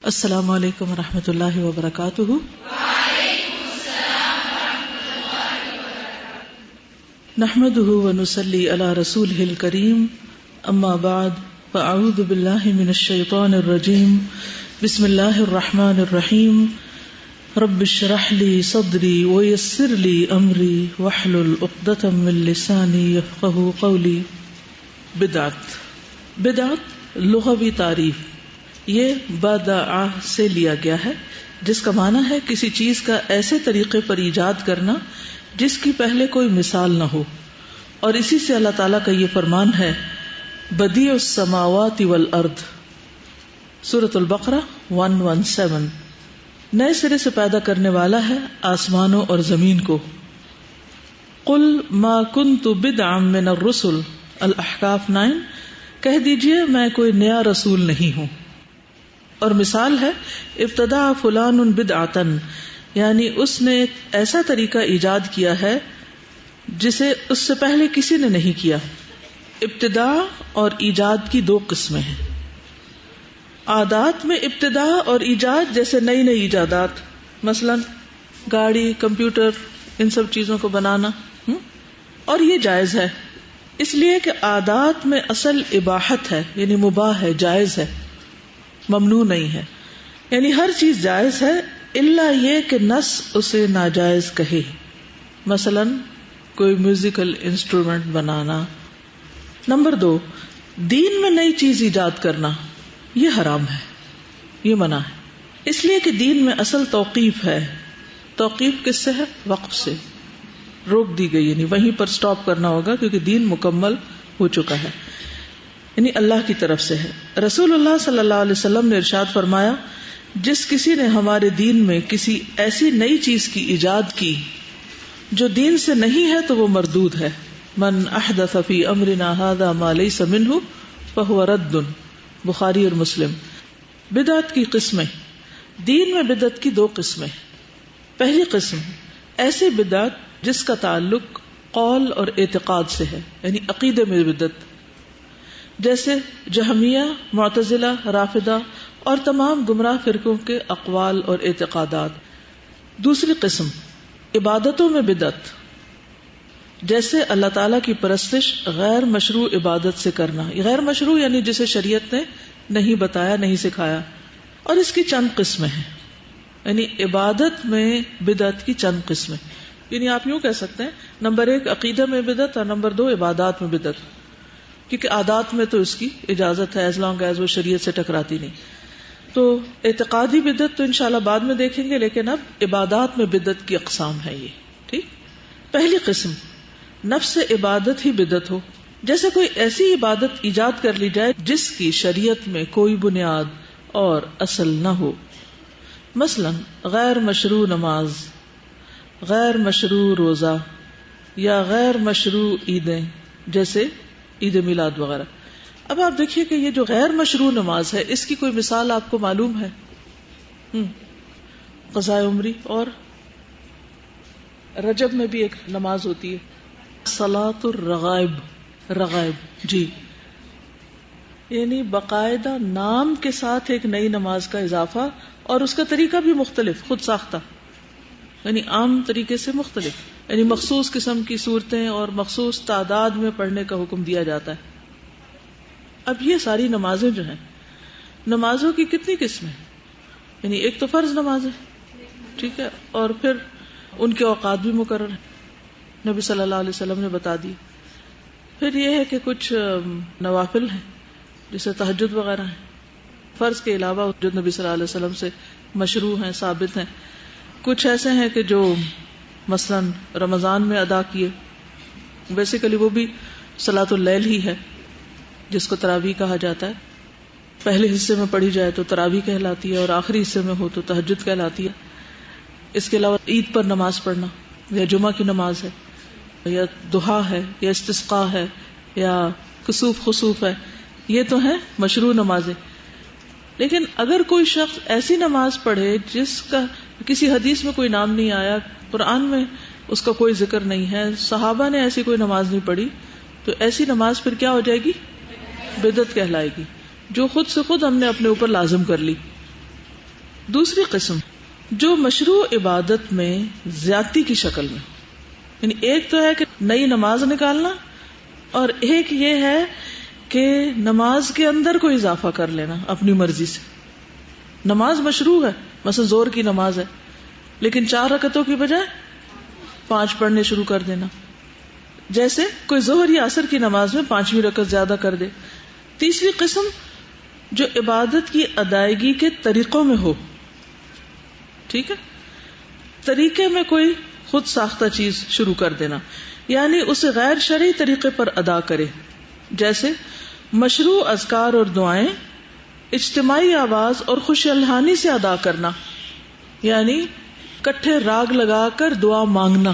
السلام علیکم ورحمۃ اللہ وبرکاتہ۔ وعلیکم السلام ورحمۃ اللہ وبرکاتہ۔ نحمده ونصلی علی رسولہ الکریم، اما بعد فاعوذ باللہ من الشیطان الرجیم، بسم اللہ الرحمن الرحیم۔ رب اشرح لی صدری ویسر لی امری واحلل عقدۃ من لسانی یفقہوا قولی۔ بدعت لغوی تعریف، یہ بدع سے لیا گیا ہے، جس کا معنی ہے کسی چیز کا ایسے طریقے پر ایجاد کرنا جس کی پہلے کوئی مثال نہ ہو، اور اسی سے اللہ تعالیٰ کا یہ فرمان ہے بدیع السماوات والارض، سورۃ البقرہ 117، نئے سرے سے پیدا کرنے والا ہے آسمانوں اور زمین کو۔ قل ما کنت بدعا من الرسل، الاحقاف 9، کہہ دیجئے میں کوئی نیا رسول نہیں ہوں۔ اور مثال ہے ابتدع فلان بدعتا، یعنی اس نے ایک ایسا طریقہ ایجاد کیا ہے جسے اس سے پہلے کسی نے نہیں کیا۔ ابتداء اور ایجاد کی دو قسمیں ہیں۔ عادات میں ابتداء اور ایجاد، جیسے نئی نئی ایجادات، مثلا گاڑی، کمپیوٹر، ان سب چیزوں کو بنانا، اور یہ جائز ہے، اس لیے کہ عادات میں اصل اباحت ہے، یعنی مباح ہے، جائز ہے، ممنوع نہیں ہے، یعنی ہر چیز جائز ہے الا یہ کہ نص اسے ناجائز کہے۔ مثلا کوئی میوزیکل انسٹرومنٹ بنانا۔ نمبر 2، دین میں نئی چیز ایجاد کرنا، یہ حرام ہے، یہ منع ہے، اس لیے کہ دین میں اصل توقیف ہے۔ توقیف کس سے ہے؟ وقف سے، روک دی گئی، یعنی وہیں پر سٹاپ کرنا ہوگا کیونکہ دین مکمل ہو چکا ہے، یعنی اللہ کی طرف سے ہے۔ رسول اللہ صلی اللہ علیہ وسلم نے ارشاد فرمایا، جس کسی نے ہمارے دین میں کسی ایسی نئی چیز کی ایجاد کی جو دین سے نہیں ہے تو وہ مردود ہے۔ من احدث فی امرنا ھذا ما لیس منہ فہو رد، بخاری اور مسلم۔ بدعت کی قسمیں، دین میں بدعت کی دو قسمیں۔ پہلی قسم ایسی بدعت جس کا تعلق قول اور اعتقاد سے ہے، یعنی عقیدے میں بدعت، جیسے جہمیہ، معتزلہ، رافضہ اور تمام گمراہ فرقوں کے اقوال اور اعتقادات۔ دوسری قسم عبادتوں میں بدعت، جیسے اللہ تعالیٰ کی پرستش غیر مشروع عبادت سے کرنا۔ غیر مشروع یعنی جسے شریعت نے نہیں بتایا، نہیں سکھایا، اور اس کی چند قسمیں ہیں، یعنی عبادت میں بدعت کی چند قسمیں، یعنی آپ یوں کہہ سکتے ہیں نمبر 1 عقیدہ میں بدعت، اور نمبر 2 عبادات میں بدعت، کیونکہ عادات میں تو اس کی اجازت ہے ایز لانگ ایز وہ شریعت سے ٹکراتی نہیں۔ تو اعتقادی بدعت تو انشاءاللہ بعد میں دیکھیں گے، لیکن اب عبادات میں بدعت کی اقسام ہے یہ، ٹھیک۔ پہلی قسم نفس عبادت ہی بدعت ہو، جیسے کوئی ایسی عبادت ایجاد کر لی جائے جس کی شریعت میں کوئی بنیاد اور اصل نہ ہو، مثلا غیر مشروع نماز، غیر مشروع روزہ، یا غیر مشروع عیدیں، جیسے عید میلاد وغیرہ۔ اب آپ دیکھیے کہ یہ جو غیر مشروع نماز ہے، اس کی کوئی مثال آپ کو معلوم ہے؟ قضاء عمری، اور رجب میں بھی ایک نماز ہوتی ہے صلاۃ الرغائب، رغائب، جی، یعنی باقاعدہ نام کے ساتھ ایک نئی نماز کا اضافہ، اور اس کا طریقہ بھی مختلف، خود ساختہ، یعنی عام طریقے سے مختلف، یعنی مخصوص قسم کی صورتیں اور مخصوص تعداد میں پڑھنے کا حکم دیا جاتا ہے۔ اب یہ ساری نمازیں جو ہیں، نمازوں کی کتنی قسمیں، یعنی ایک تو فرض نماز ہے، ٹھیک ہے، اور پھر ان کے اوقات بھی مقرر ہیں، نبی صلی اللہ علیہ وسلم نے بتا دی۔ پھر یہ ہے کہ کچھ نوافل ہیں جیسے تہجد وغیرہ ہیں، فرض کے علاوہ جو نبی صلی اللہ علیہ وسلم سے مشروع ہیں، ثابت ہیں۔ کچھ ایسے ہیں کہ جو مثلا رمضان میں ادا کیے، بیسیکلی وہ بھی صلاۃ اللیل ہی ہے جس کو تراویح کہا جاتا ہے، پہلے حصے میں پڑھی جائے تو تراویح کہلاتی ہے، اور آخری حصے میں ہو تو تہجد کہلاتی ہے۔ اس کے علاوہ عید پر نماز پڑھنا، یا جمعہ کی نماز ہے، یا ضحیٰ ہے، یا استسقاء ہے، یا کسوف خسوف ہے، یہ تو ہیں مشروع نمازیں۔ لیکن اگر کوئی شخص ایسی نماز پڑھے جس کا کسی حدیث میں کوئی نام نہیں آیا، قرآن میں اس کا کوئی ذکر نہیں ہے، صحابہ نے ایسی کوئی نماز نہیں پڑھی، تو ایسی نماز پھر کیا ہو جائے گی؟ بدعت کہلائے گی، جو خود سے خود ہم نے اپنے اوپر لازم کر لی۔ دوسری قسم جو مشروع عبادت میں زیادتی کی شکل میں، یعنی ایک تو ہے کہ نئی نماز نکالنا، اور ایک یہ ہے کہ نماز کے اندر کوئی اضافہ کر لینا اپنی مرضی سے. نماز مشروع ہے، مثلا زور کی نماز ہے، لیکن 4 رکعتوں کی بجائے 5 پڑھنے شروع کر دینا. جیسے کوئی ظہر یا عصر کی نماز میں 5ویں رکعت زیادہ کر دے. تیسری قسم جو عبادت کی ادائیگی کے طریقوں میں ہو. ٹھیک ہے، طریقے میں کوئی خود ساختہ چیز شروع کر دینا، یعنی اسے غیر شرعی طریقے پر ادا کرے. جیسے مشروع اذکار اور دعائیں اجتماعی آواز اور خوش الحانی سے ادا کرنا، یعنی کٹھے راگ لگا کر دعا مانگنا.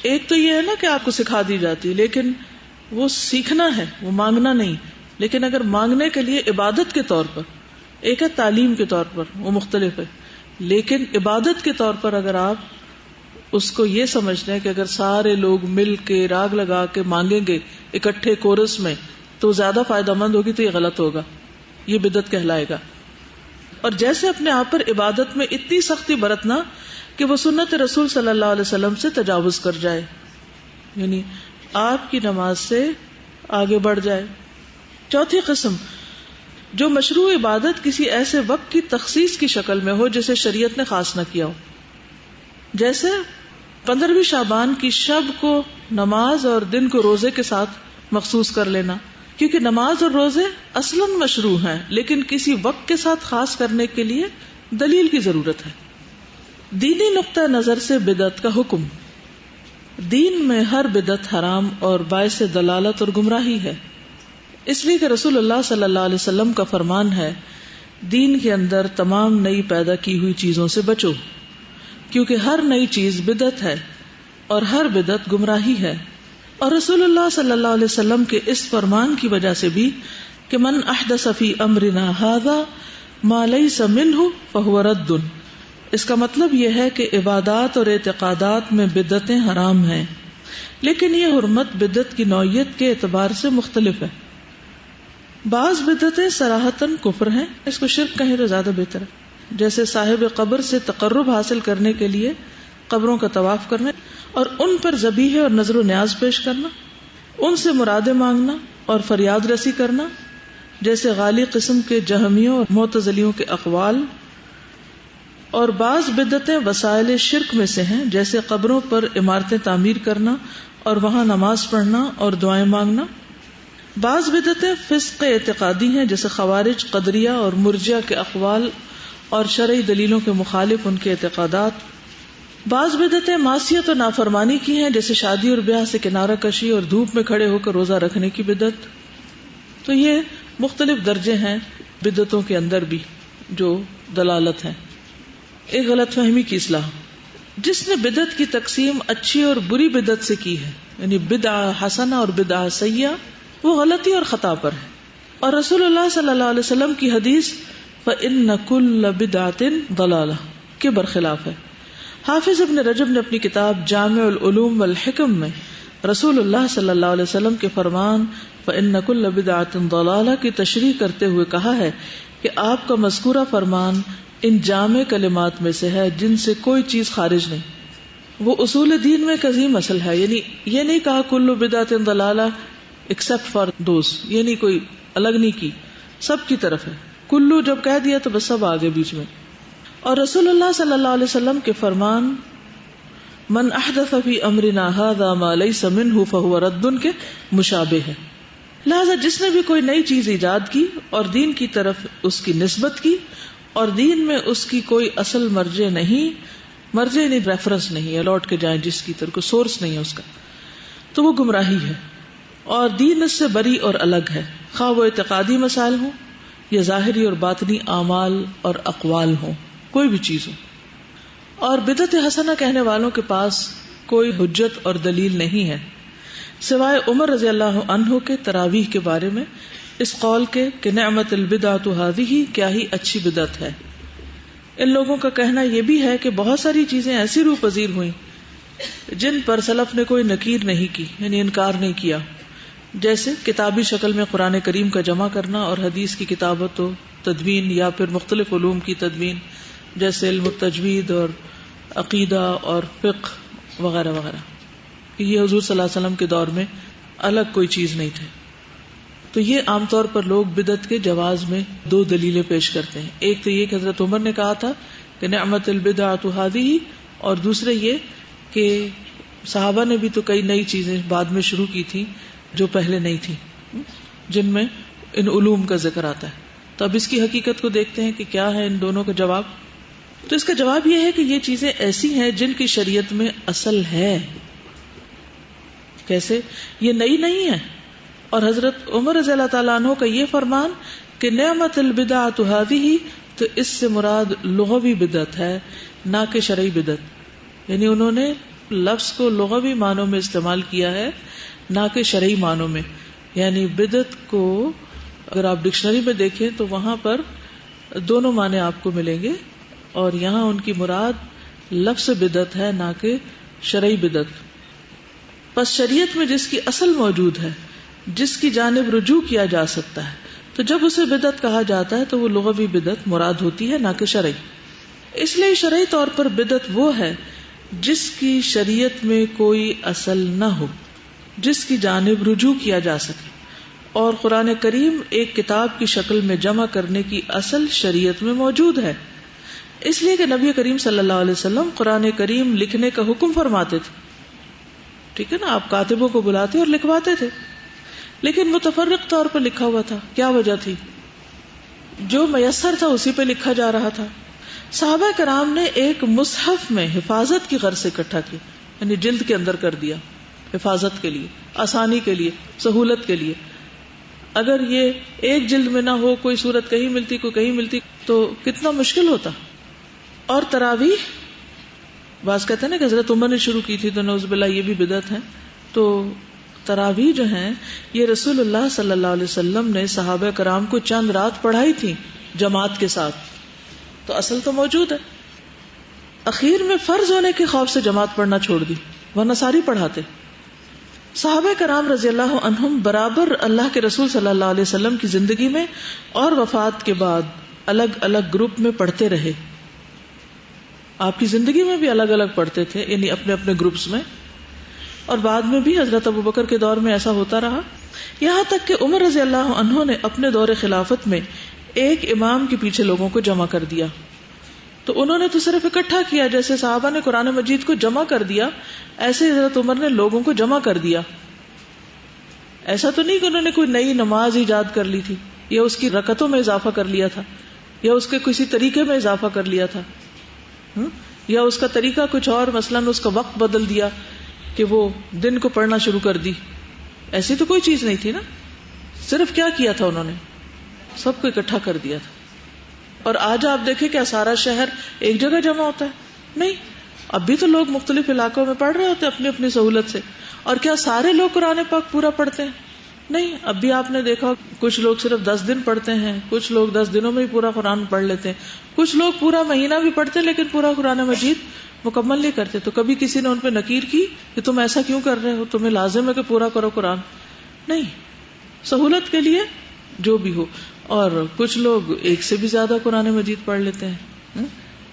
ایک تو یہ ہے نا کہ آپ کو سکھا دی جاتی، لیکن وہ سیکھنا ہے، وہ مانگنا نہیں. لیکن اگر مانگنے کے لیے عبادت کے طور پر، ایک ہے تعلیم کے طور پر، وہ مختلف ہے، لیکن عبادت کے طور پر اگر آپ اس کو یہ سمجھتے ہیں کہ اگر سارے لوگ مل کے راگ لگا کے مانگیں گے اکٹھے کورس میں تو زیادہ فائدہ مند ہوگی، تو یہ غلط ہوگا، یہ بدعت کہلائے گا. اور جیسے اپنے آپ پر عبادت میں اتنی سختی برتنا کہ وہ سنت رسول صلی اللہ علیہ وسلم سے تجاوز کر جائے، یعنی آپ کی نماز سے آگے بڑھ جائے. چوتھی قسم جو مشروع عبادت کسی ایسے وقت کی تخصیص کی شکل میں ہو جسے شریعت نے خاص نہ کیا ہو. جیسے 15ویں شعبان کی شب کو نماز اور دن کو روزے کے ساتھ مخصوص کر لینا، کیونکہ نماز اور روزے اصلاً مشروع ہیں، لیکن کسی وقت کے ساتھ خاص کرنے کے لیے دلیل کی ضرورت ہے. دینی نقطہ نظر سے بدعت کا حکم. دین میں ہر بدعت حرام اور باعث دلالت اور گمراہی ہے، اس لیے کہ رسول اللہ صلی اللہ علیہ وسلم کا فرمان ہے، دین کے اندر تمام نئی پیدا کی ہوئی چیزوں سے بچو، کیونکہ ہر نئی چیز بدعت ہے اور ہر بدعت گمراہی ہے. اور رسول اللہ صلی اللہ علیہ وسلم کے اس فرمان کی وجہ سے بھی کہ من احدث فی امرنا ھذا ما لیس منہ فہو رد، اس کا مطلب یہ ہے کہ عبادات اور اعتقادات میں بدعتیں حرام ہیں، لیکن یہ حرمت بدعت کی نوعیت کے اعتبار سے مختلف ہے. بعض بدعتیں صراحتاً کفر ہیں، اس کو شرک کہیں تو زیادہ بہتر ہے، جیسے صاحب قبر سے تقرب حاصل کرنے کے لیے قبروں کا طواف کرنا اور ان پر ذبیحہ اور نذر و نیاز پیش کرنا، ان سے مرادیں مانگنا اور فریاد رسی کرنا، جیسے غالی قسم کے جہمیوں اور معتزلیوں کے اقوال. اور بعض بدعتیں وسائل شرک میں سے ہیں، جیسے قبروں پر عمارتیں تعمیر کرنا اور وہاں نماز پڑھنا اور دعائیں مانگنا. بعض بدعتیں فسق اعتقادی ہیں، جیسے خوارج، قدریہ اور مرجئہ کے اقوال اور شرعی دلیلوں کے مخالف ان کے اعتقادات. بعض بدعتیں معصیت و نافرمانی کی ہیں، جیسے شادی اور بیاہ سے کنارہ کشی اور دھوپ میں کھڑے ہو کر روزہ رکھنے کی بدعت. تو یہ مختلف درجے ہیں بدعتوں کے اندر بھی جو دلالت ہیں. ایک غلط فہمی کی اصلاح. جس نے بدعت کی تقسیم اچھی اور بری بدعت سے کی ہے، یعنی بدعہ حسنہ اور بدعہ سیئہ، وہ غلطی اور خطا پر ہے. اور رسول اللہ صلی اللہ علیہ وسلم کی حدیث فَإِنَّ كُلَّ بِدْعَةٍ ضَلَالَةٍ کے برخلاف ہے. حافظ ابن رجب نے اپنی کتاب جامع العلوم والحکم میں رسول اللہ صلی اللہ علیہ وسلم کے فرمان فَإِنَّ كُلَّ بِدْعَةٍ ضَلَالَةٍ کی تشریح کرتے ہوئے کہا ہے کہ آپ کا مذکورہ فرمان ان جامع کلمات میں سے ہے جن سے کوئی چیز خارج نہیں. وہ اصول دین میں ایک عظیم اصل ہے، یعنی یہ نہیں کہا کل بدعت ضلالہ ایکسپٹ فار دوز، یہ نہیں کوئی الگ نہیں کی، سب کی طرف ہے. کلو جب کہہ دیا تو بس سب آگے بیچ میں. اور رسول اللہ صلی اللہ علیہ وسلم کے فرمان من احدث فی امرنا ھذا ما لیس منہ فہو رد کے مشابہ ہے. لہذا جس نے بھی کوئی نئی چیز ایجاد کی اور دین کی طرف اس کی نسبت کی اور دین میں اس کی کوئی اصل مرجع نہیں ریفرنس نہیں ہے، لوٹ کے جائیں جس کی طرف کوئی سورس نہیں ہے اس کا، تو وہ گمراہی ہے اور دین اس سے بری اور الگ ہے، خواہ وہ اعتقادی مسائل ہوں یا ظاہری اور باطنی اعمال اور اقوال ہوں، کوئی بھی چیز ہو. اور بدعت حسنہ کہنے والوں کے پاس کوئی حجت اور دلیل نہیں ہے سوائے عمر رضی اللہ عنہ کے تراویح کے بارے میں اس قول کے کہ نعمت البدعۃ ھذہ، کیا ہی اچھی بدعت ہے. ان لوگوں کا کہنا یہ بھی ہے کہ بہت ساری چیزیں ایسی روح پذیر ہوئیں جن پر سلف نے کوئی نکیر نہیں کی، یعنی انکار نہیں کیا، جیسے کتابی شکل میں قرآن کریم کا جمع کرنا اور حدیث کی کتابت و تدوین یا پھر مختلف علوم کی تدوین، جیسے علم التجوید اور عقیدہ اور فقہ وغیرہ وغیرہ. یہ حضور صلی اللہ علیہ وسلم کے دور میں الگ کوئی چیز نہیں تھے. تو یہ عام طور پر لوگ بدعت کے جواز میں دو دلیلیں پیش کرتے ہیں. ایک تو یہ کہ حضرت عمر نے کہا تھا کہ نعمت البدعۃ ھذہ، اور دوسرے یہ کہ صحابہ نے بھی تو کئی نئی چیزیں بعد میں شروع کی تھی جو پہلے نہیں تھی، جن میں ان علوم کا ذکر آتا ہے. تو اب اس کی حقیقت کو دیکھتے ہیں کہ کیا ہے ان دونوں کا جواب. تو اس کا جواب یہ ہے کہ یہ چیزیں ایسی ہیں جن کی شریعت میں اصل ہے. کیسے؟ یہ نئی نہیں ہے. اور حضرت عمر رضی اللہ تعالیٰ عنہ کا یہ فرمان کہ نعمت البدعۃ ھذہ، تو اس سے مراد لغوی بدعت ہے نہ کہ شرعی بدعت. یعنی انہوں نے لفظ کو لغوی معنوں میں استعمال کیا ہے نہ کہ شرعی معنوں میں. یعنی بدعت کو اگر آپ ڈکشنری میں دیکھیں تو وہاں پر دونوں معنی آپ کو ملیں گے، اور یہاں ان کی مراد لفظ بدعت ہے نہ کہ شرعی بدعت. پس شریعت میں جس کی اصل موجود ہے، جس کی جانب رجوع کیا جا سکتا ہے، تو جب اسے بدعت کہا جاتا ہے تو وہ لغوی بدعت مراد ہوتی ہے نہ کہ شرعی. اس لیے شرعی طور پر بدعت وہ ہے جس کی شریعت میں کوئی اصل نہ ہو، جس کی جانب رجوع کیا جا سکے. اور قرآن کریم ایک کتاب کی شکل میں جمع کرنے کی اصل شریعت میں موجود ہے. اس لیے کہ نبی کریم صلی اللہ علیہ وسلم قرآن کریم لکھنے کا حکم فرماتے تھے. ٹھیک ہے نا، آپ کاتبوں کو بلاتے اور لکھواتے تھے، لیکن متفرق طور پر لکھا ہوا تھا. کیا وجہ تھی؟ جو میسر تھا اسی پہ لکھا جا رہا تھا. صحابہ کرام نے ایک مصحف میں حفاظت کی غرض سے اکٹھا کیا، یعنی جلد کے اندر کر دیا، حفاظت کے لیے، آسانی کے لیے، سہولت کے لیے. اگر یہ ایک جلد میں نہ ہو، کوئی صورت کہیں ملتی کوئی کہیں ملتی، تو کتنا مشکل ہوتا. اور تراویح، بعض کہتے ہیں نا کہ حضرت عمر نے شروع کی تھی، تو نعوذ باللہ یہ بھی بدعت ہے. تو تراویح جو ہیں یہ رسول اللہ صلی اللہ علیہ وسلم نے صحابہ کرام کو چند رات پڑھائی تھی جماعت کے ساتھ، تو اصل تو موجود ہے. اخیر میں فرض ہونے کے خوف سے جماعت پڑھنا چھوڑ دی، ورنہ ساری پڑھاتے. صحابہ کرام رضی اللہ عنہم برابر اللہ کے رسول صلی اللہ علیہ وسلم کی زندگی میں اور وفات کے بعد الگ الگ گروپ میں پڑھتے رہے. آپ کی زندگی میں بھی الگ الگ پڑھتے تھے، یعنی اپنے اپنے گروپس میں. اور بعد میں بھی حضرت ابوبکر کے دور میں ایسا ہوتا رہا، یہاں تک کہ عمر رضی اللہ عنہ نے اپنے دور خلافت میں ایک امام کے پیچھے لوگوں کو جمع کر دیا. تو انہوں نے تو صرف اکٹھا کیا، جیسے صحابہ نے قرآن مجید کو جمع کر دیا، ایسے حضرت عمر نے لوگوں کو جمع کر دیا. ایسا تو نہیں کہ انہوں نے کوئی نئی نماز ایجاد کر لی تھی، یا اس کی رکعتوں میں اضافہ کر لیا تھا، یا اس کے کسی طریقے میں اضافہ کر لیا تھا، یا اس کا طریقہ کچھ اور، مثلاً اس کا وقت بدل دیا کہ وہ دن کو پڑھنا شروع کر دی. ایسی تو کوئی چیز نہیں تھی نا. صرف کیا کیا تھا، انہوں نے سب کو اکٹھا کر دیا تھا. اور آج آپ دیکھیں کیا سارا شہر ایک جگہ جمع ہوتا ہے؟ نہیں. اب بھی تو لوگ مختلف علاقوں میں پڑھ رہے ہوتے ہیں اپنی اپنی سہولت سے. اور کیا سارے لوگ قرآن پاک پورا پڑھتے ہیں؟ نہیں. اب بھی آپ نے دیکھا کچھ لوگ صرف 10 دن پڑھتے ہیں، کچھ لوگ 10 دنوں میں ہی پورا قرآن پڑھ لیتے ہیں، کچھ لوگ پورا مہینہ بھی پڑھتے ہیں لیکن پورا قرآن مجید مکمل نہیں کرتے. تو کبھی کسی نے ان پہ نکیر کی کہ تم ایسا کیوں کر رہے ہو، تمہیں لازم ہے کہ پورا کرو قرآن؟ نہیں، سہولت کے لیے جو بھی ہو. اور کچھ لوگ ایک سے بھی زیادہ قرآن مجید پڑھ لیتے ہیں،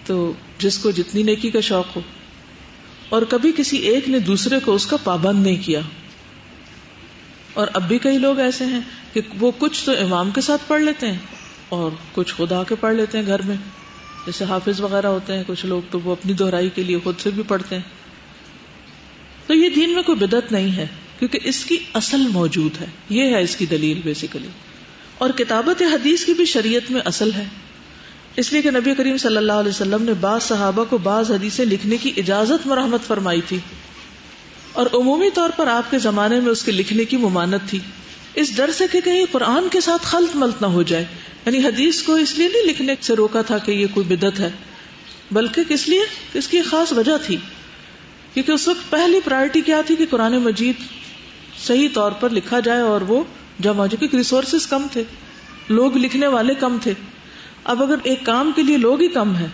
تو جس کو جتنی نیکی کا شوق ہو. اور کبھی کسی ایک نے دوسرے کو اس کا پابند نہیں کیا. اور اب بھی کئی لوگ ایسے ہیں کہ وہ کچھ تو امام کے ساتھ پڑھ لیتے ہیں اور کچھ خدا کے پڑھ لیتے ہیں گھر میں، جیسے حافظ وغیرہ ہوتے ہیں. کچھ لوگ تو وہ اپنی دہرائی کے لیے خود سے بھی پڑھتے ہیں. تو یہ دین میں کوئی بدعت نہیں ہے، کیونکہ اس کی اصل موجود ہے. یہ ہے اس کی دلیل بیسیکلی. اور کتابت حدیث کی بھی شریعت میں اصل ہے، اس لیے کہ نبی کریم صلی اللہ علیہ وسلم نے بعض صحابہ کو بعض حدیثیں لکھنے کی اجازت مرحمت فرمائی تھی، اور عمومی طور پر آپ کے زمانے میں اس کے لکھنے کی ممانعت تھی، اس ڈر سے کہ کہیں قرآن کے ساتھ خلط ملط نہ ہو جائے. یعنی حدیث کو اس لیے نہیں لکھنے سے روکا تھا کہ یہ کوئی بدعت ہے، بلکہ کس لیے؟ اس کی خاص وجہ تھی، کیونکہ اس وقت پہلی پرائرٹی کیا تھی کہ قرآن مجید صحیح طور پر لکھا جائے اور وہ جمع ہو جائے، کیونکہ ریسورسز کم تھے، لوگ لکھنے والے کم تھے. اب اگر ایک کام کے لیے لوگ ہی کم ہیں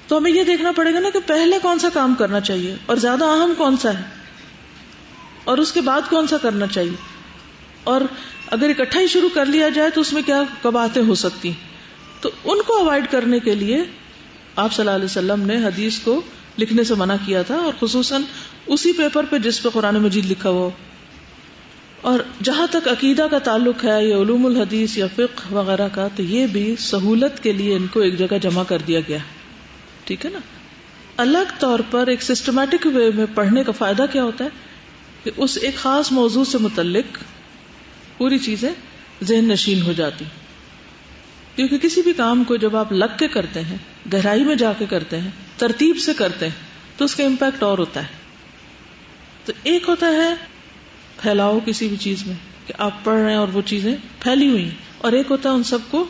تو ہمیں یہ دیکھنا پڑے گا نا کہ پہلے کون سا کام کرنا چاہیے اور زیادہ اہم کون سا ہے، اور اس کے بعد کون سا کرنا چاہیے. اور اگر اکٹھا ہی شروع کر لیا جائے تو اس میں کیا قباحتیں ہو سکتی. تو ان کو اوائڈ کرنے کے لیے آپ صلی اللہ علیہ وسلم نے حدیث کو لکھنے سے منع کیا تھا، اور خصوصاً اسی پیپر پہ جس پہ قرآن مجید لکھا ہوا ہو. اور جہاں تک عقیدہ کا تعلق ہے یا علوم الحدیث یا فقہ وغیرہ کا، تو یہ بھی سہولت کے لیے ان کو ایک جگہ جمع کر دیا گیا. ٹھیک ہے نا. الگ طور پر ایک سسٹمیٹک وے میں پڑھنے کا فائدہ کیا ہوتا ہے کہ اس ایک خاص موضوع سے متعلق پوری چیزیں ذہن نشین ہو جاتی. کیونکہ کسی بھی کام کو جب آپ لگ کے کرتے ہیں، گہرائی میں جا کے کرتے ہیں، ترتیب سے کرتے ہیں، تو اس کا امپیکٹ اور ہوتا ہے. تو ایک ہوتا ہے پھیلاؤ کسی بھی چیز میں کہ آپ پڑھ رہے ہیں اور وہ چیزیں پھیلی ہوئی ہیں، اور ایک ہوتا ہے ان سب کو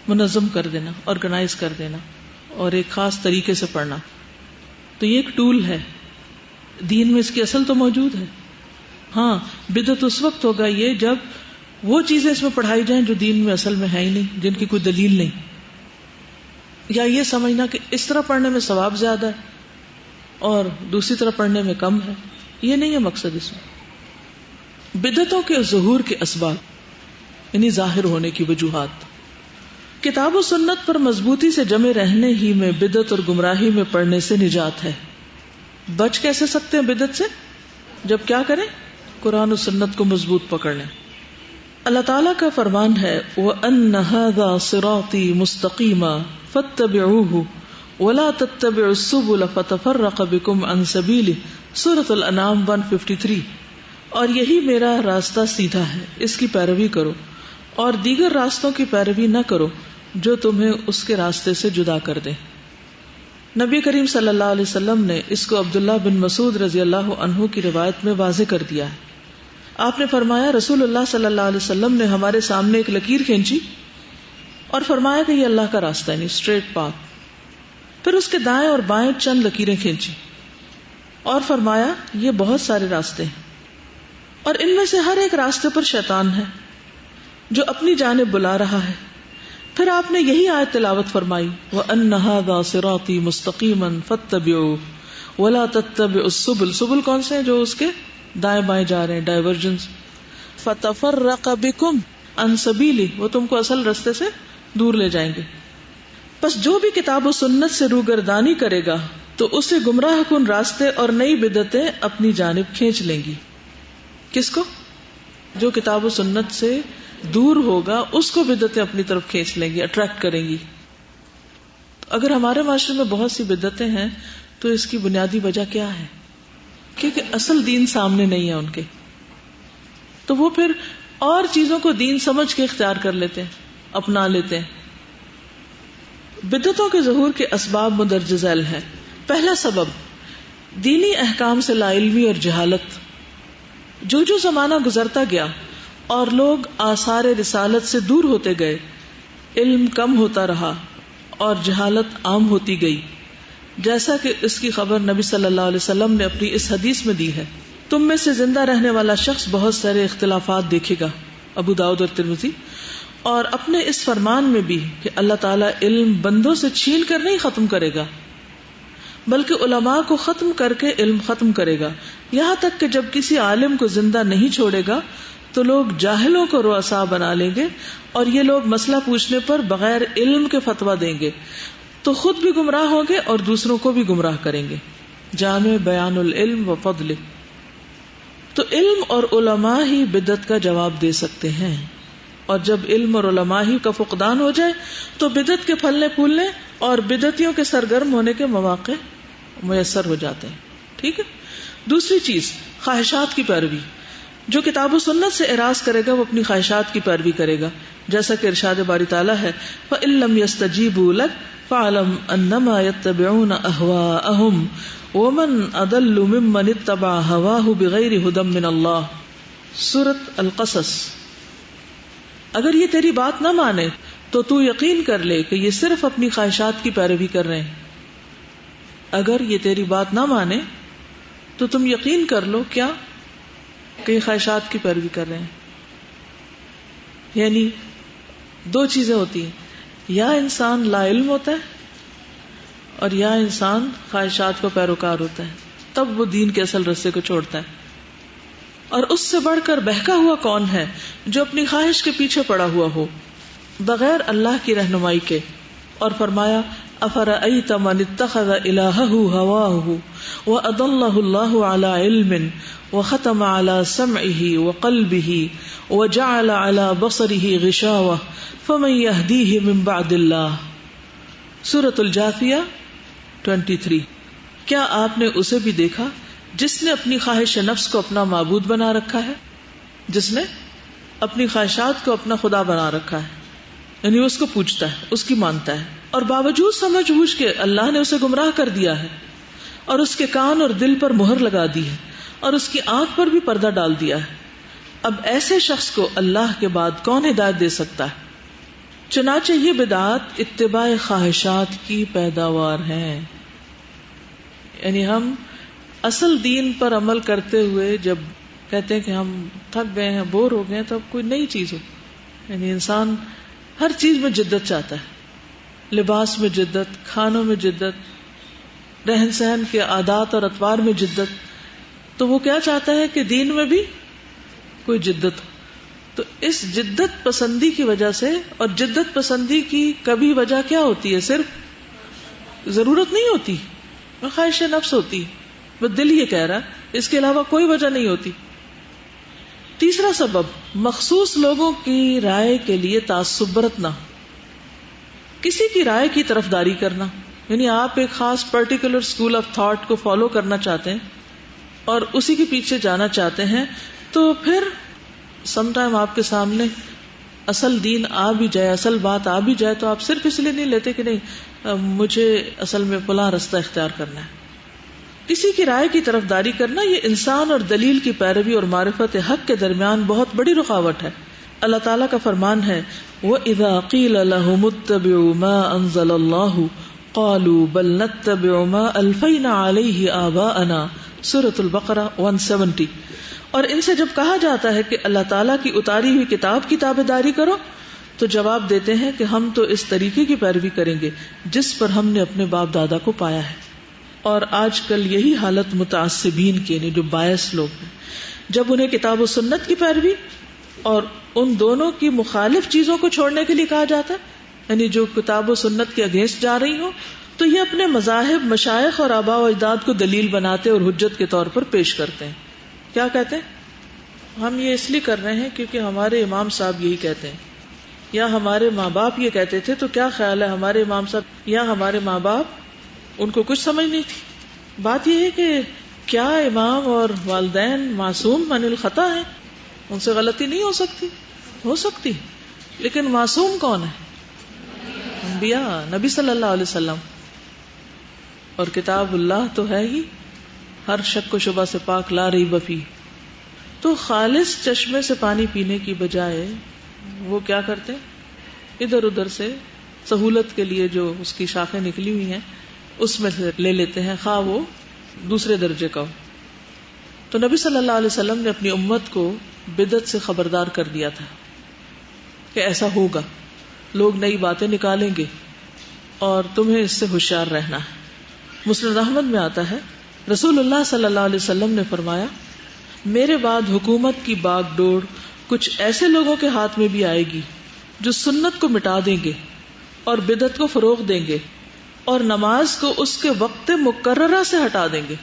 منظم کر دینا، آرگنائز کر دینا اور ایک خاص طریقے سے پڑھنا. تو یہ ایک ٹول ہے. دین میں اس کی اصل تو موجود ہے. ہاں، بدعت اس وقت ہوگا یہ جب وہ چیزیں اس میں پڑھائی جائیں جو دین میں اصل میں ہے ہی نہیں، جن کی کوئی دلیل نہیں، یا یہ سمجھنا کہ اس طرح پڑھنے میں ثواب زیادہ ہے اور دوسری طرح پڑھنے میں کم ہے. یہ نہیں ہے مقصد اس میں. بدعتوں کے ظہور کے اسباب یعنی ظاہر ہونے کی وجوہات. کتاب و سنت پر مضبوطی سے جمے رہنے ہی میں بدعت اور گمراہی میں پڑنے سے نجات ہے. بچ کیسے سکتے ہیں بدعت سے؟ جب کیا کریں؟ قرآن و سنت کو مضبوط پکڑ لیں. اللہ تعالیٰ کا فرمان ہے وَأَنَّ هَذَا صِرَاطِي مُسْتَقِيمًا فَاتَّبِعُوهُ وَلَا تَتَّبِعُوا السُّبُلَ فَتَفَرَّقَ بِكُمْ عَنْ سَبِيلِهِ سورۃ الانعام 153. اور یہی میرا راستہ سیدھا ہے، اس کی پیروی کرو، اور دیگر راستوں کی پیروی نہ کرو جو تمہیں اس کے راستے سے جدا کر دیں. نبی کریم صلی اللہ علیہ وسلم نے اس کو عبداللہ بن مسعود رضی اللہ عنہ کی روایت میں واضح کر دیا ہے. آپ نے فرمایا رسول اللہ صلی اللہ علیہ وسلم نے ہمارے سامنے ایک لکیر کھینچی اور فرمایا کہ یہ اللہ کا راستہ یعنی اسٹریٹ پاتھ. پھر اس کے دائیں اور بائیں چند لکیریں کھینچی اور فرمایا یہ بہت سارے راستے ہیں، اور ان میں سے ہر ایک راستے پر شیطان ہے جو اپنی جانب بلا رہا ہے. پھر آپ نے یہی آیت تلاوت فرمائی وَأَنَّ هَذَا صِرَاطِي مُسْتَقِيمًا فَاتَّبِعُوهُ وَلَا تَتَّبِعُوا السُّبُلَ. سبل کون سے ہیں؟ جو اس کے دائیں بائیں جا رہے ہیں، ڈائیورجنس. فَتَفَرَّقَ بِكُمْ عَنْ سَبِيلِهِ، وہ تم کو اصل راستے سے دور لے جائیں گے. پس جو بھی کتاب و سنت سے روگردانی کرے گا تو اسے گمراہ کن راستے اور نئی بدعتیں اپنی جانب کھینچ لیں گی. کس کو؟ جو کتاب و سنت سے دور ہوگا اس کو بدعتیں اپنی طرف کھینچ لیں گی، اٹریکٹ کریں گی. اگر ہمارے معاشرے میں بہت سی بدعتیں ہیں تو اس کی بنیادی وجہ کیا ہے؟ کیونکہ اصل دین سامنے نہیں ہے ان کے، تو وہ پھر اور چیزوں کو دین سمجھ کے اختیار کر لیتے ہیں، اپنا لیتے ہیں. بدعتوں کے ظہور کے اسباب مندرج ذیل ہیں. پہلا سبب دینی احکام سے لا علمی اور جہالت. جو زمانہ گزرتا گیا اور لوگ آثار رسالت سے دور ہوتے گئے، علم کم ہوتا رہا اور جہالت عام ہوتی گئی، جیسا کہ اس کی خبر نبی صلی اللہ علیہ وسلم نے اپنی اس حدیث میں دی ہے تم میں سے زندہ رہنے والا شخص بہت سارے اختلافات دیکھے گا، ابو داؤد اور ترمذی. اور اپنے اس فرمان میں بھی کہ اللہ تعالیٰ علم بندوں سے چھین کر نہیں ختم کرے گا بلکہ علماء کو ختم کر کے علم ختم کرے گا، یہاں تک کہ جب کسی عالم کو زندہ نہیں چھوڑے گا تو لوگ جاہلوں کو رؤساء بنا لیں گے اور یہ لوگ مسئلہ پوچھنے پر بغیر علم کے فتویٰ دیں گے تو خود بھی گمراہ ہوں گے اور دوسروں کو بھی گمراہ کریں گے. جامع بیان العلم و فضل. تو علم اور علماء ہی بدعت کا جواب دے سکتے ہیں، اور جب علم اور علماء ہی کا فقدان ہو جائے تو بدعت کے پھلنے پھولنے اور بدعتیوں کے سرگرم ہونے کے مواقع میسر ہو جاتے ہیں. ٹھیک ہے. دوسری چیز خواہشات کی پیروی. جو کتاب و سنت سے اعراض کرے گا وہ اپنی خواہشات کی پیروی کرے گا، جیسا کہ ارشاد باری تعالیٰ ہے فَإِن لَّمْ يَسْتَجِيبُوا لَكَ فَاعْلَمْ أَنَّمَا يَتَّبِعُونَ أَهْوَاءَهُمْ وَمَنْ أَضَلُّ مِمَّنِ اتَّبَعَ هَوَاهُ بِغَيْرِ هُدًى مِّنَ اللَّهِ سورۃ القصص. اگر یہ تیری بات نہ مانے تو تو یقین کر لے کہ یہ صرف اپنی خواہشات کی پیروی کر رہے ہیں. اگر یہ تیری بات نہ مانے تو تم یقین کر لو کیا کہ یہ خواہشات کی پیروی کر رہے ہیں. یعنی دو چیزیں ہوتی ہیں، یا انسان لا علم ہوتا ہے اور یا انسان خواہشات کا پیروکار ہوتا ہے، تب وہ دین کے اصل رستے کو چھوڑتا ہے. اور اس سے بڑھ کر بہکا ہوا کون ہے جو اپنی خواہش کے پیچھے پڑا ہوا ہو بغیر اللہ کی رہنمائی کے. اور فرمایا افرأیت من اتخذ الہہ ہواہ وأضلہ اللہ علی علم وختم علی سمعہ وقلبہ وجعل علی بصرہ غشاوہ فمن یہدیہ من بعد اللہ. سورۃ الجاثیہ 23. کیا آپ نے اسے بھی دیکھا جس نے اپنی خواہش نفس کو اپنا معبود بنا رکھا ہے، جس نے اپنی خواہشات کو اپنا خدا بنا رکھا ہے، یعنی اس کو پوجتا ہے، اس کی مانتا ہے، اور باوجود سمجھ بوجھ کے اللہ نے اسے گمراہ کر دیا ہے اور اس کے کان اور دل پر مہر لگا دی ہے اور اس کی آنکھ پر بھی پردہ ڈال دیا ہے. اب ایسے شخص کو اللہ کے بعد کون ہدایت دے سکتا ہے؟ چنانچہ یہ بدعات اتباع خواہشات کی پیداوار ہیں. یعنی ہم اصل دین پر عمل کرتے ہوئے جب کہتے ہیں کہ ہم تھک گئے ہیں، بور ہو گئے ہیں، تو اب کوئی نئی چیز ہو. یعنی انسان ہر چیز میں جدت چاہتا ہے، لباس میں جدت، کھانوں میں جدت، رہن سہن کے عادات اور اطوار میں جدت. تو وہ کیا چاہتا ہے کہ دین میں بھی کوئی جدت ہو. تو اس جدت پسندی کی وجہ سے، اور جدت پسندی کی کبھی وجہ کیا ہوتی ہے؟ صرف ضرورت نہیں ہوتی، خواہش نفس ہوتی، بس دل یہ کہہ رہا ہے، اس کے علاوہ کوئی وجہ نہیں ہوتی. تیسرا سبب، مخصوص لوگوں کی رائے کے لیے تعصب برتنا، کسی کی رائے کی طرفداری کرنا. یعنی آپ ایک خاص پرٹیکولر اسکول آف تھاٹ کو فالو کرنا چاہتے ہیں اور اسی کے پیچھے جانا چاہتے ہیں، تو پھر سم ٹائم آپ کے سامنے اصل دین آ بھی جائے، اصل بات آ بھی جائے، تو آپ صرف اس لیے نہیں لیتے کہ نہیں مجھے اصل میں فلاں رستہ اختیار کرنا ہے. کسی کی رائے کی طرفداری کرنا یہ انسان اور دلیل کی پیروی اور معرفت حق کے درمیان بہت بڑی رکاوٹ ہے. اللہ تعالیٰ کا فرمان ہے وَإِذَا قِيلَ لَهُمُ اتَّبِعُوا مَا أَنزَلَ اللَّهُ قَالُوا بَلْ نَتَّبِعُ مَا أَلْفَيْنَا عَلَيْهِ آبَاءَنَا. سورۃ البقرہ 170. اور ان سے جب کہا جاتا ہے کہ اللہ تعالیٰ کی اتاری ہوئی کتاب کی تابعداری کرو، تو جواب دیتے ہیں کہ ہم تو اس طریقے کی پیروی کریں گے جس پر ہم نے اپنے باپ دادا کو پایا ہے. اور آج کل یہی حالت متعصبین کی، یعنی جو باعث لوگ ہیں، جب انہیں کتاب و سنت کی پیروی اور ان دونوں کی مخالف چیزوں کو چھوڑنے کے لیے کہا جاتا ہے، یعنی جو کتاب و سنت کے اگینسٹ جا رہی ہوں، تو یہ اپنے مذاہب، مشائخ اور آباء و اجداد کو دلیل بناتے اور حجت کے طور پر پیش کرتے ہیں. کیا کہتے ہیں؟ ہم یہ اس لیے کر رہے ہیں کیونکہ ہمارے امام صاحب یہی کہتے ہیں، یا ہمارے ماں باپ یہ کہتے تھے. تو کیا خیال ہے ہمارے امام صاحب یا ہمارے ماں باپ، ان کو کچھ سمجھ نہیں تھی. بات یہ ہے کہ کیا امام اور والدین معصوم عن الخطا ہیں؟ ان سے غلطی نہیں ہو سکتی؟ ہو سکتی، لیکن معصوم کون ہے؟ انبیاء، نبی صلی اللہ علیہ وسلم. اور کتاب اللہ تو ہے ہی ہر شک و شبہ سے پاک، لا ریب فیہ. تو خالص چشمے سے پانی پینے کی بجائے وہ کیا کرتے ہیں؟ ادھر ادھر سے سہولت کے لیے جو اس کی شاخیں نکلی ہوئی ہیں اس میں سے لے لیتے ہیں، خواہ وہ دوسرے درجے کا ہو. تو نبی صلی اللہ علیہ وسلم نے اپنی امت کو بدعت سے خبردار کر دیا تھا کہ ایسا ہوگا، لوگ نئی باتیں نکالیں گے اور تمہیں اس سے ہوشیار رہنا ہے. مسند احمد میں آتا ہے رسول اللہ صلی اللہ علیہ وسلم نے فرمایا، میرے بعد حکومت کی باغ ڈور کچھ ایسے لوگوں کے ہاتھ میں بھی آئے گی جو سنت کو مٹا دیں گے اور بدعت کو فروغ دیں گے اور نماز کو اس کے وقت مقررہ سے ہٹا دیں گے.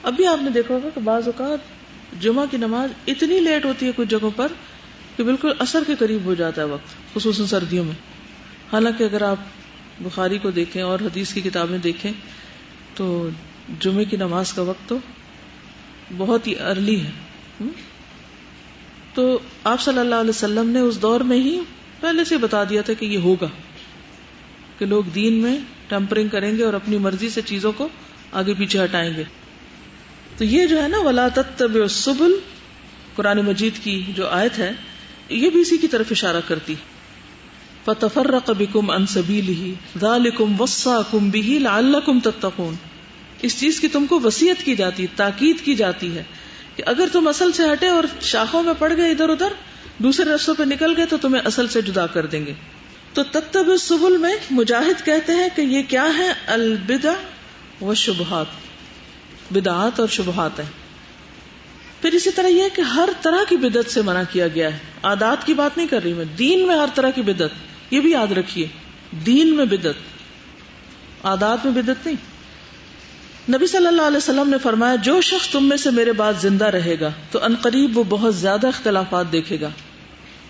ابھی آپ نے دیکھا ہوگا کہ بعض اوقات جمعہ کی نماز اتنی لیٹ ہوتی ہے کچھ جگہوں پر کہ بالکل عصر کے قریب ہو جاتا ہے وقت، خصوصاً سردیوں میں. حالانکہ اگر آپ بخاری کو دیکھیں اور حدیث کی کتابیں دیکھیں تو جمعے کی نماز کا وقت تو بہت ہی ارلی ہے. تو آپ صلی اللہ علیہ وسلم نے اس دور میں ہی پہلے سے بتا دیا تھا کہ یہ ہوگا، کہ لوگ دین میں ٹیمپرنگ کریں گے اور اپنی مرضی سے چیزوں کو آگے پیچھے ہٹائیں گے. تو یہ جو ہے نا وَلَا تَتَّبِعُوا السُّبُلَ، قرآن مجید کی جو آیت ہے، یہ بھی اسی کی طرف اشارہ کرتی. فَتَفَرَّقَ بِكُمْ عَنْ سَبِيلِهِ ذَلِكُمْ وَصَّاكُمْ بِهِ لَعَلَّكُمْ تَتَّقُونَ. اس چیز کی تم کو وصیت کی جاتی، تاکید کی جاتی ہے کہ اگر تم اصل سے ہٹے اور شاخوں میں پڑ گئے ادھر ادھر، دوسرے رستوں پہ نکل گئے، تو تمہیں اصل سے جدا کر دیں گے. تو تتبع السبل میں مجاہد کہتے ہیں کہ یہ کیا ہے؟ البدع والشبہات، بدعات اور شبہات ہیں. پھر اسی طرح یہ کہ ہر طرح کی بدعت سے منع کیا گیا ہے. عادات کی بات نہیں کر رہی میں، دین میں ہر طرح کی بدعت، یہ بھی یاد رکھیے، دین میں بدعت. عادات میں بدعت نہیں. نبی صلی اللہ علیہ وسلم نے فرمایا جو شخص تم میں سے میرے بعد زندہ رہے گا تو عنقریب وہ بہت زیادہ اختلافات دیکھے گا.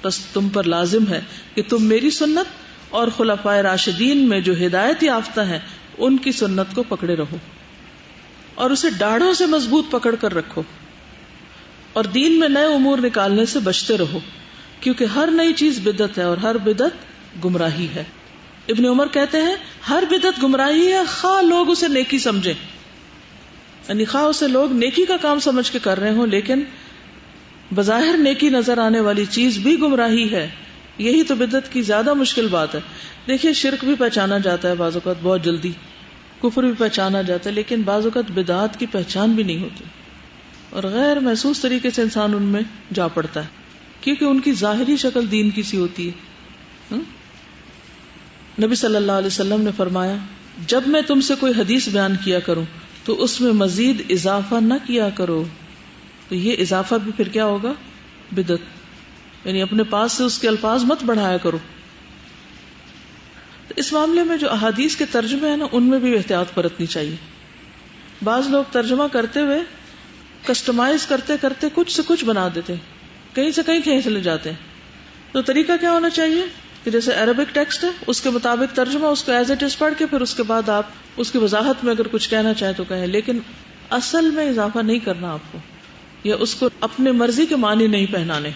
بس تم پر لازم ہے کہ تم میری سنت اور خلفائے راشدین میں جو ہدایت یافتہ ہیں ان کی سنت کو پکڑے رہو اور اسے ڈاڑھوں سے مضبوط پکڑ کر رکھو، اور دین میں نئے امور نکالنے سے بچتے رہو، کیونکہ ہر نئی چیز بدعت ہے اور ہر بدعت گمراہی ہے. ابن عمر کہتے ہیں ہر بدعت گمراہی ہے خواہ لوگ اسے نیکی سمجھیں، یعنی خواہ اسے لوگ نیکی کا کام سمجھ کے کر رہے ہوں لیکن بظاہر نیکی نظر آنے والی چیز بھی گمراہی ہے. یہی تو بدعت کی زیادہ مشکل بات ہے. دیکھیے شرک بھی پہچانا جاتا ہے بعض اوقات بہت جلدی، کفر بھی پہچانا جاتا ہے، لیکن بعض اوقات بدعات کی پہچان بھی نہیں ہوتی اور غیر محسوس طریقے سے انسان ان میں جا پڑتا ہے کیونکہ ان کی ظاہری شکل دین کی سی ہوتی ہے. نبی صلی اللہ علیہ وسلم نے فرمایا جب میں تم سے کوئی حدیث بیان کیا کروں تو اس میں مزید اضافہ نہ کیا کرو. تو یہ اضافہ بھی پھر کیا ہوگا؟ بدعت. یعنی اپنے پاس سے اس کے الفاظ مت بڑھایا کرو. تو اس معاملے میں جو احادیث کے ترجمے ہیں نا ان میں بھی احتیاط برتنی چاہیے. بعض لوگ ترجمہ کرتے ہوئے کسٹمائز کرتے کرتے کچھ سے کچھ بنا دیتے ہیں، کہیں سے کہیں کہیں چلے جاتے ہیں. تو طریقہ کیا ہونا چاہیے کہ جیسے عربک ٹیکسٹ ہے اس کے مطابق ترجمہ، اس کو ایز اٹ از پڑھ کے پھر اس کے بعد آپ اس کی وضاحت میں اگر کچھ کہنا چاہیں تو کہیں، لیکن اصل میں اضافہ نہیں کرنا آپ کو، یا اس کو اپنے مرضی کے معنی نہیں پہنانے،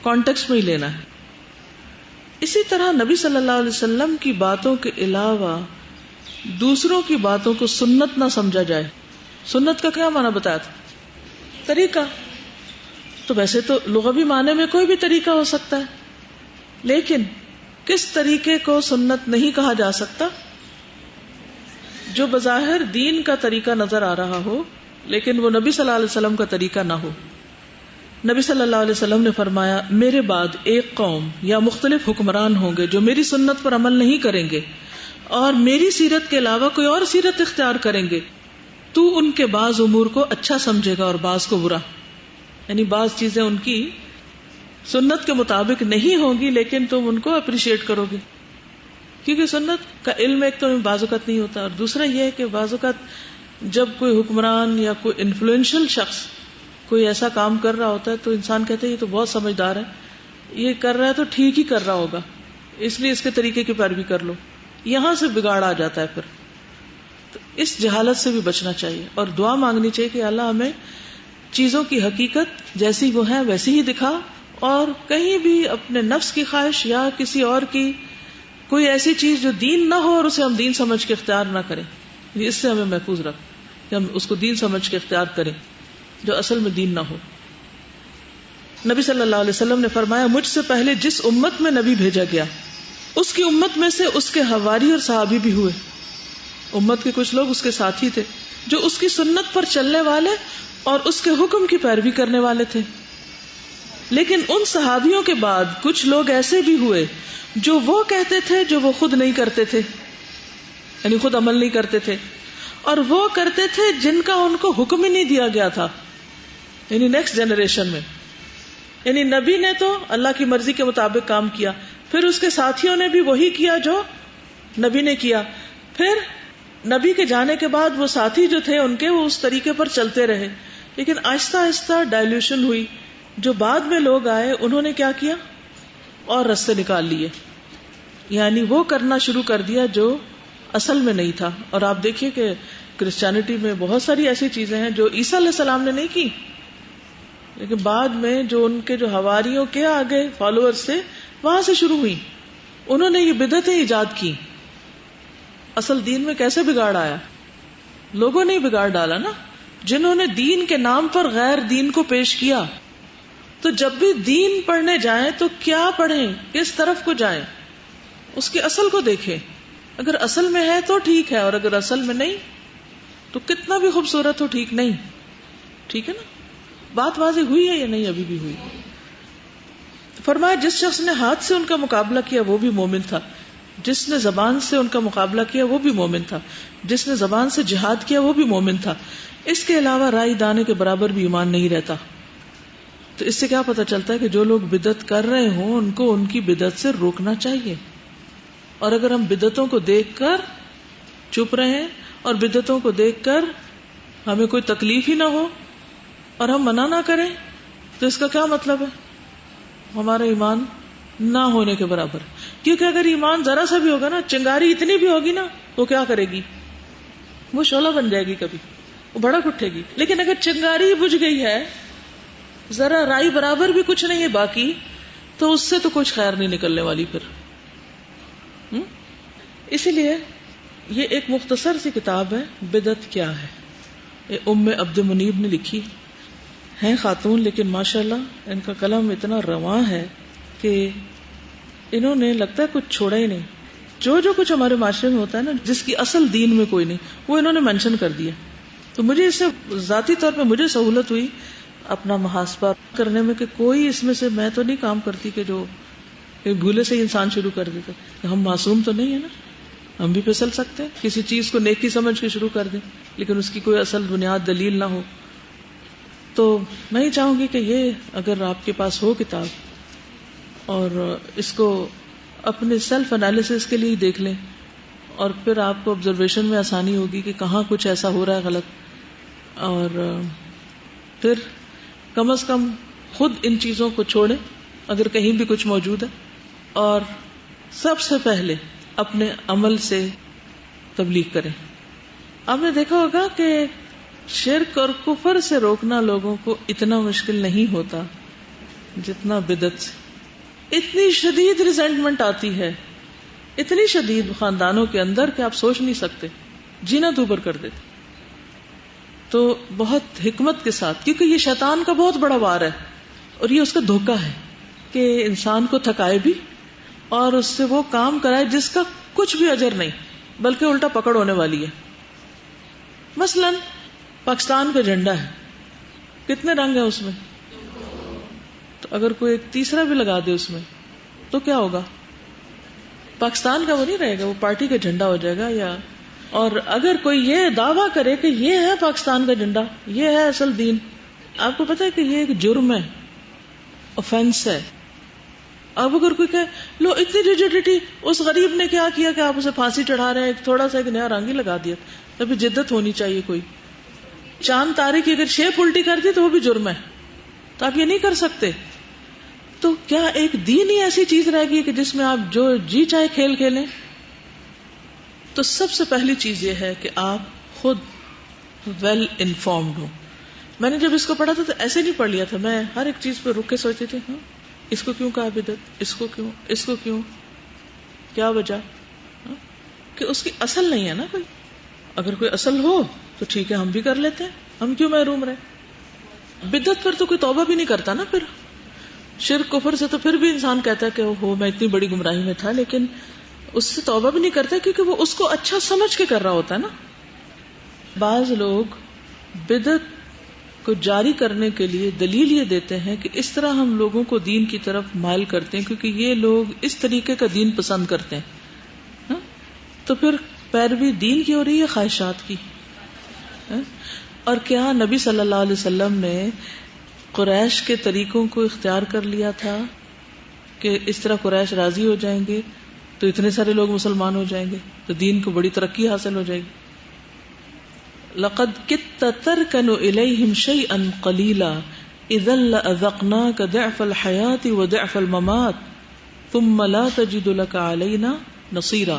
کانٹیکسٹ میں ہی لینا ہے. اسی طرح نبی صلی اللہ علیہ وسلم کی باتوں کے علاوہ دوسروں کی باتوں کو سنت نہ سمجھا جائے. سنت کا کیا معنی بتایا تھا؟ طریقہ. تو ویسے تو لغوی معنی میں کوئی بھی طریقہ ہو سکتا ہے، لیکن کس طریقے کو سنت نہیں کہا جا سکتا؟ جو بظاہر دین کا طریقہ نظر آ رہا ہو لیکن وہ نبی صلی اللہ علیہ وسلم کا طریقہ نہ ہو. نبی صلی اللہ علیہ وسلم نے فرمایا میرے بعد ایک قوم یا مختلف حکمران ہوں گے جو میری سنت پر عمل نہیں کریں گے اور میری سیرت کے علاوہ کوئی اور سیرت اختیار کریں گے. تو ان کے بعض امور کو اچھا سمجھے گا اور بعض کو برا، یعنی بعض چیزیں ان کی سنت کے مطابق نہیں ہوں گی لیکن تم ان کو اپریشیٹ کرو گے، کیونکہ سنت کا علم ایک تو بعض اوقات نہیں ہوتا، اور دوسرا یہ ہے کہ بعض اوقات جب کوئی حکمران یا کوئی انفلوئنشل شخص کوئی ایسا کام کر رہا ہوتا ہے تو انسان کہتے ہیں یہ تو بہت سمجھدار ہے، یہ کر رہا ہے تو ٹھیک ہی کر رہا ہوگا، اس لیے اس کے طریقے کی پیروی کر لو. یہاں سے بگاڑ آ جاتا ہے. پھر تو اس جہالت سے بھی بچنا چاہیے اور دعا مانگنی چاہیے کہ اللہ ہمیں چیزوں کی حقیقت جیسی وہ ہے ویسی ہی دکھا، اور کہیں بھی اپنے نفس کی خواہش یا کسی اور کی کوئی ایسی چیز جو دین نہ ہو اور اسے ہم دین سمجھ کے اختیار نہ کریں، اس سے ہمیں محفوظ رکھ کہ ہم اس کو دین سمجھ کے اختیار کریں جو اصل میں دین نہ ہو. نبی صلی اللہ علیہ وسلم نے فرمایا مجھ سے پہلے جس امت میں نبی بھیجا گیا اس کی امت میں سے اس کے حواری اور صحابی بھی ہوئے. امت کے کچھ لوگ اس کے ساتھی تھے جو اس کی سنت پر چلنے والے اور اس کے حکم کی پیروی کرنے والے تھے. لیکن ان صحابیوں کے بعد کچھ لوگ ایسے بھی ہوئے جو وہ کہتے تھے جو وہ خود نہیں کرتے تھے، یعنی خود عمل نہیں کرتے تھے، اور وہ کرتے تھے جن کا ان کو حکم ہی نہیں دیا گیا تھا، یعنی نیکسٹ جنریشن میں. یعنی نبی نے تو اللہ کی مرضی کے مطابق کام کیا، پھر اس کے ساتھیوں نے بھی وہی کیا جو نبی نے کیا، پھر نبی کے جانے کے بعد وہ ساتھی جو تھے ان کے وہ اس طریقے پر چلتے رہے. لیکن آہستہ آہستہ ڈائلیوشن ہوئی، جو بعد میں لوگ آئے انہوں نے کیا کیا اور رستے نکال لیے، یعنی وہ کرنا شروع کر دیا جو اصل میں نہیں تھا. اور آپ دیکھیے کہ کرسچینٹی میں بہت ساری ایسی چیزیں ہیں جو عیسیٰ علیہ السلام نے نہیں کی، لیکن بعد میں جو ان کے جو حواریوں کے آگے فالوورز تھے وہاں سے شروع ہوئی. انہوں نے یہ بدعتیں ایجاد کی. اصل دین میں کیسے بگاڑ آیا؟ لوگوں نے بگاڑ ڈالا نا، جنہوں نے دین کے نام پر غیر دین کو پیش کیا. تو جب بھی دین پڑھنے جائیں تو کیا پڑھیں، کس طرف کو جائیں، اس کی اصل کو دیکھیں. اگر اصل میں ہے تو ٹھیک ہے، اور اگر اصل میں نہیں تو کتنا بھی خوبصورت ہو ٹھیک نہیں. ٹھیک ہے نا؟ بات واضح ہوئی ہے یا نہیں؟ ابھی بھی ہوئی. فرمایا جس شخص نے ہاتھ سے ان کا مقابلہ کیا وہ بھی مومن تھا، جس نے زبان سے ان کا مقابلہ کیا وہ بھی مومن تھا، جس نے زبان سے جہاد کیا وہ بھی مومن تھا. اس کے علاوہ رائی دانے کے برابر بھی ایمان نہیں رہتا. تو اس سے کیا پتہ چلتا ہے کہ جو لوگ بدعت کر رہے ہوں ان کو ان کی بدعت سے روکنا چاہیے، اور اگر ہم بدعتوں کو دیکھ کر چپ رہیں اور بدعتوں کو دیکھ کر ہمیں کوئی تکلیف ہی نہ ہو اور ہم منع نہ کریں، تو اس کا کیا مطلب ہے؟ ہمارا ایمان نہ ہونے کے برابر. کیونکہ اگر ایمان ذرا سا بھی ہوگا نا، چنگاری اتنی بھی ہوگی نا، وہ کیا کرے گی؟ وہ شعلہ بن جائے گی، کبھی وہ بھڑک اٹھے گی. لیکن اگر چنگاری بجھ گئی ہے، ذرا رائی برابر بھی کچھ نہیں ہے باقی، تو اس سے تو کچھ خیر نہیں نکلنے والی پھر. اسی لیے یہ ایک مختصر سی کتاب ہے، بدعت کیا ہے. یہ ام عبد منیب نے لکھی ہیں، خاتون، لیکن ماشاءاللہ ان کا قلم اتنا رواں ہے کہ انہوں نے لگتا ہے کچھ چھوڑا ہی نہیں. جو کچھ ہمارے معاشرے میں ہوتا ہے نا، جس کی اصل دین میں کوئی نہیں، وہ انہوں نے مینشن کر دیا. تو مجھے اس سے ذاتی طور پہ مجھے سہولت ہوئی اپنا محاسبہ کرنے میں کہ کوئی اس میں سے میں تو نہیں کام کرتی کہ جو بھولے سے ہی انسان شروع کر دیتا. ہم معصوم تو نہیں ہے نا، ہم بھی پھسل سکتے ہیں، کسی چیز کو نیکی سمجھ کے شروع کر دیں لیکن اس کی کوئی اصل بنیاد دلیل نہ ہو. تو میں ہی چاہوں گی کہ یہ اگر آپ کے پاس ہو کتاب اور اس کو اپنے سیلف انالیسس کے لیے دیکھ لیں، اور پھر آپ کو آبزرویشن میں آسانی ہوگی کہ کہاں کچھ ایسا ہو رہا ہے غلط، اور پھر کم از کم خود ان چیزوں کو چھوڑیں اگر کہیں بھی کچھ موجود ہے. اور سب سے پہلے اپنے عمل سے تبلیغ کریں. آپ نے دیکھا ہوگا کہ شرک اور کفر سے روکنا لوگوں کو اتنا مشکل نہیں ہوتا جتنا بدعت سے. اتنی شدید ریزنٹمنٹ آتی ہے، اتنی شدید خاندانوں کے اندر کہ آپ سوچ نہیں سکتے، جینا دوبر کر دیتے. تو بہت حکمت کے ساتھ، کیونکہ یہ شیطان کا بہت بڑا وار ہے اور یہ اس کا دھوکہ ہے کہ انسان کو تھکائے بھی اور اس سے وہ کام کرائے جس کا کچھ بھی اجر نہیں، بلکہ الٹا پکڑ ہونے والی ہے. مثلا پاکستان کا جھنڈا ہے، کتنے رنگ ہیں اس میں؟ تو اگر کوئی ایک تیسرا بھی لگا دے اس میں تو کیا ہوگا؟ پاکستان کا وہ نہیں رہے گا، وہ پارٹی کا جھنڈا ہو جائے گا. یا اور اگر کوئی یہ دعویٰ کرے کہ یہ ہے پاکستان کا جھنڈا، یہ ہے اصل دین، آپ کو پتا ہے کہ یہ ایک جرم ہے، آفینس ہے. اب اگر کوئی کہے لو اتنی ریجیڈیٹی، اس غریب نے کیا کیا کہ آپ اسے پھانسی چڑھا رہے ہیں، ایک تھوڑا سا ایک نیا رنگ ہی لگا دیا. تبھی جدت ہونی چاہیے. کوئی چاند تارے کی اگر شیپ الٹی کر دی تو وہ بھی جرم ہے، تو آپ یہ نہیں کر سکتے. تو کیا ایک دین ہی ایسی چیز رہ گئی کہ جس میں آپ جو جی چاہے کھیل کھیلیں؟ تو سب سے پہلی چیز یہ ہے کہ آپ خود ویل انفارمڈ ہو. میں نے جب اس کو پڑھا تھا تو ایسے نہیں پڑھ لیا تھا، میں ہر ایک چیز پہ رک کے سوچتی تھی اس کو کیوں کہا بدعت، اس کو کیوں کیا وجہ، کہ اس کی اصل نہیں ہے نا کوئی. اگر کوئی اصل ہو تو ٹھیک ہے، ہم بھی کر لیتے ہیں، ہم کیوں محروم رہے. بدعت پر تو کوئی توبہ بھی نہیں کرتا نا. پھر شرک کفر سے تو پھر بھی انسان کہتا ہے کہ میں اتنی بڑی گمراہی میں تھا، لیکن اس سے توبہ بھی نہیں کرتا کیونکہ وہ اس کو اچھا سمجھ کے کر رہا ہوتا ہے نا. بعض لوگ بدعت کو جاری کرنے کے لیے دلیل یہ دیتے ہیں کہ اس طرح ہم لوگوں کو دین کی طرف مائل کرتے ہیں کیونکہ یہ لوگ اس طریقے کا دین پسند کرتے ہیں. تو پھر پیروی دین کی ہو رہی ہے خواہشات کی. اور کیا نبی صلی اللہ علیہ وسلم نے قریش کے طریقوں کو اختیار کر لیا تھا کہ اس طرح قریش راضی ہو جائیں گے تو اتنے سارے لوگ مسلمان ہو جائیں گے تو دین کو بڑی ترقی حاصل ہو جائے گی؟ لقد كدت تركن إليهم شيئا قليلا إذا لأذقناك ضعف الحياة وضعف الممات ثم لا تجد لك علينا نصيرا.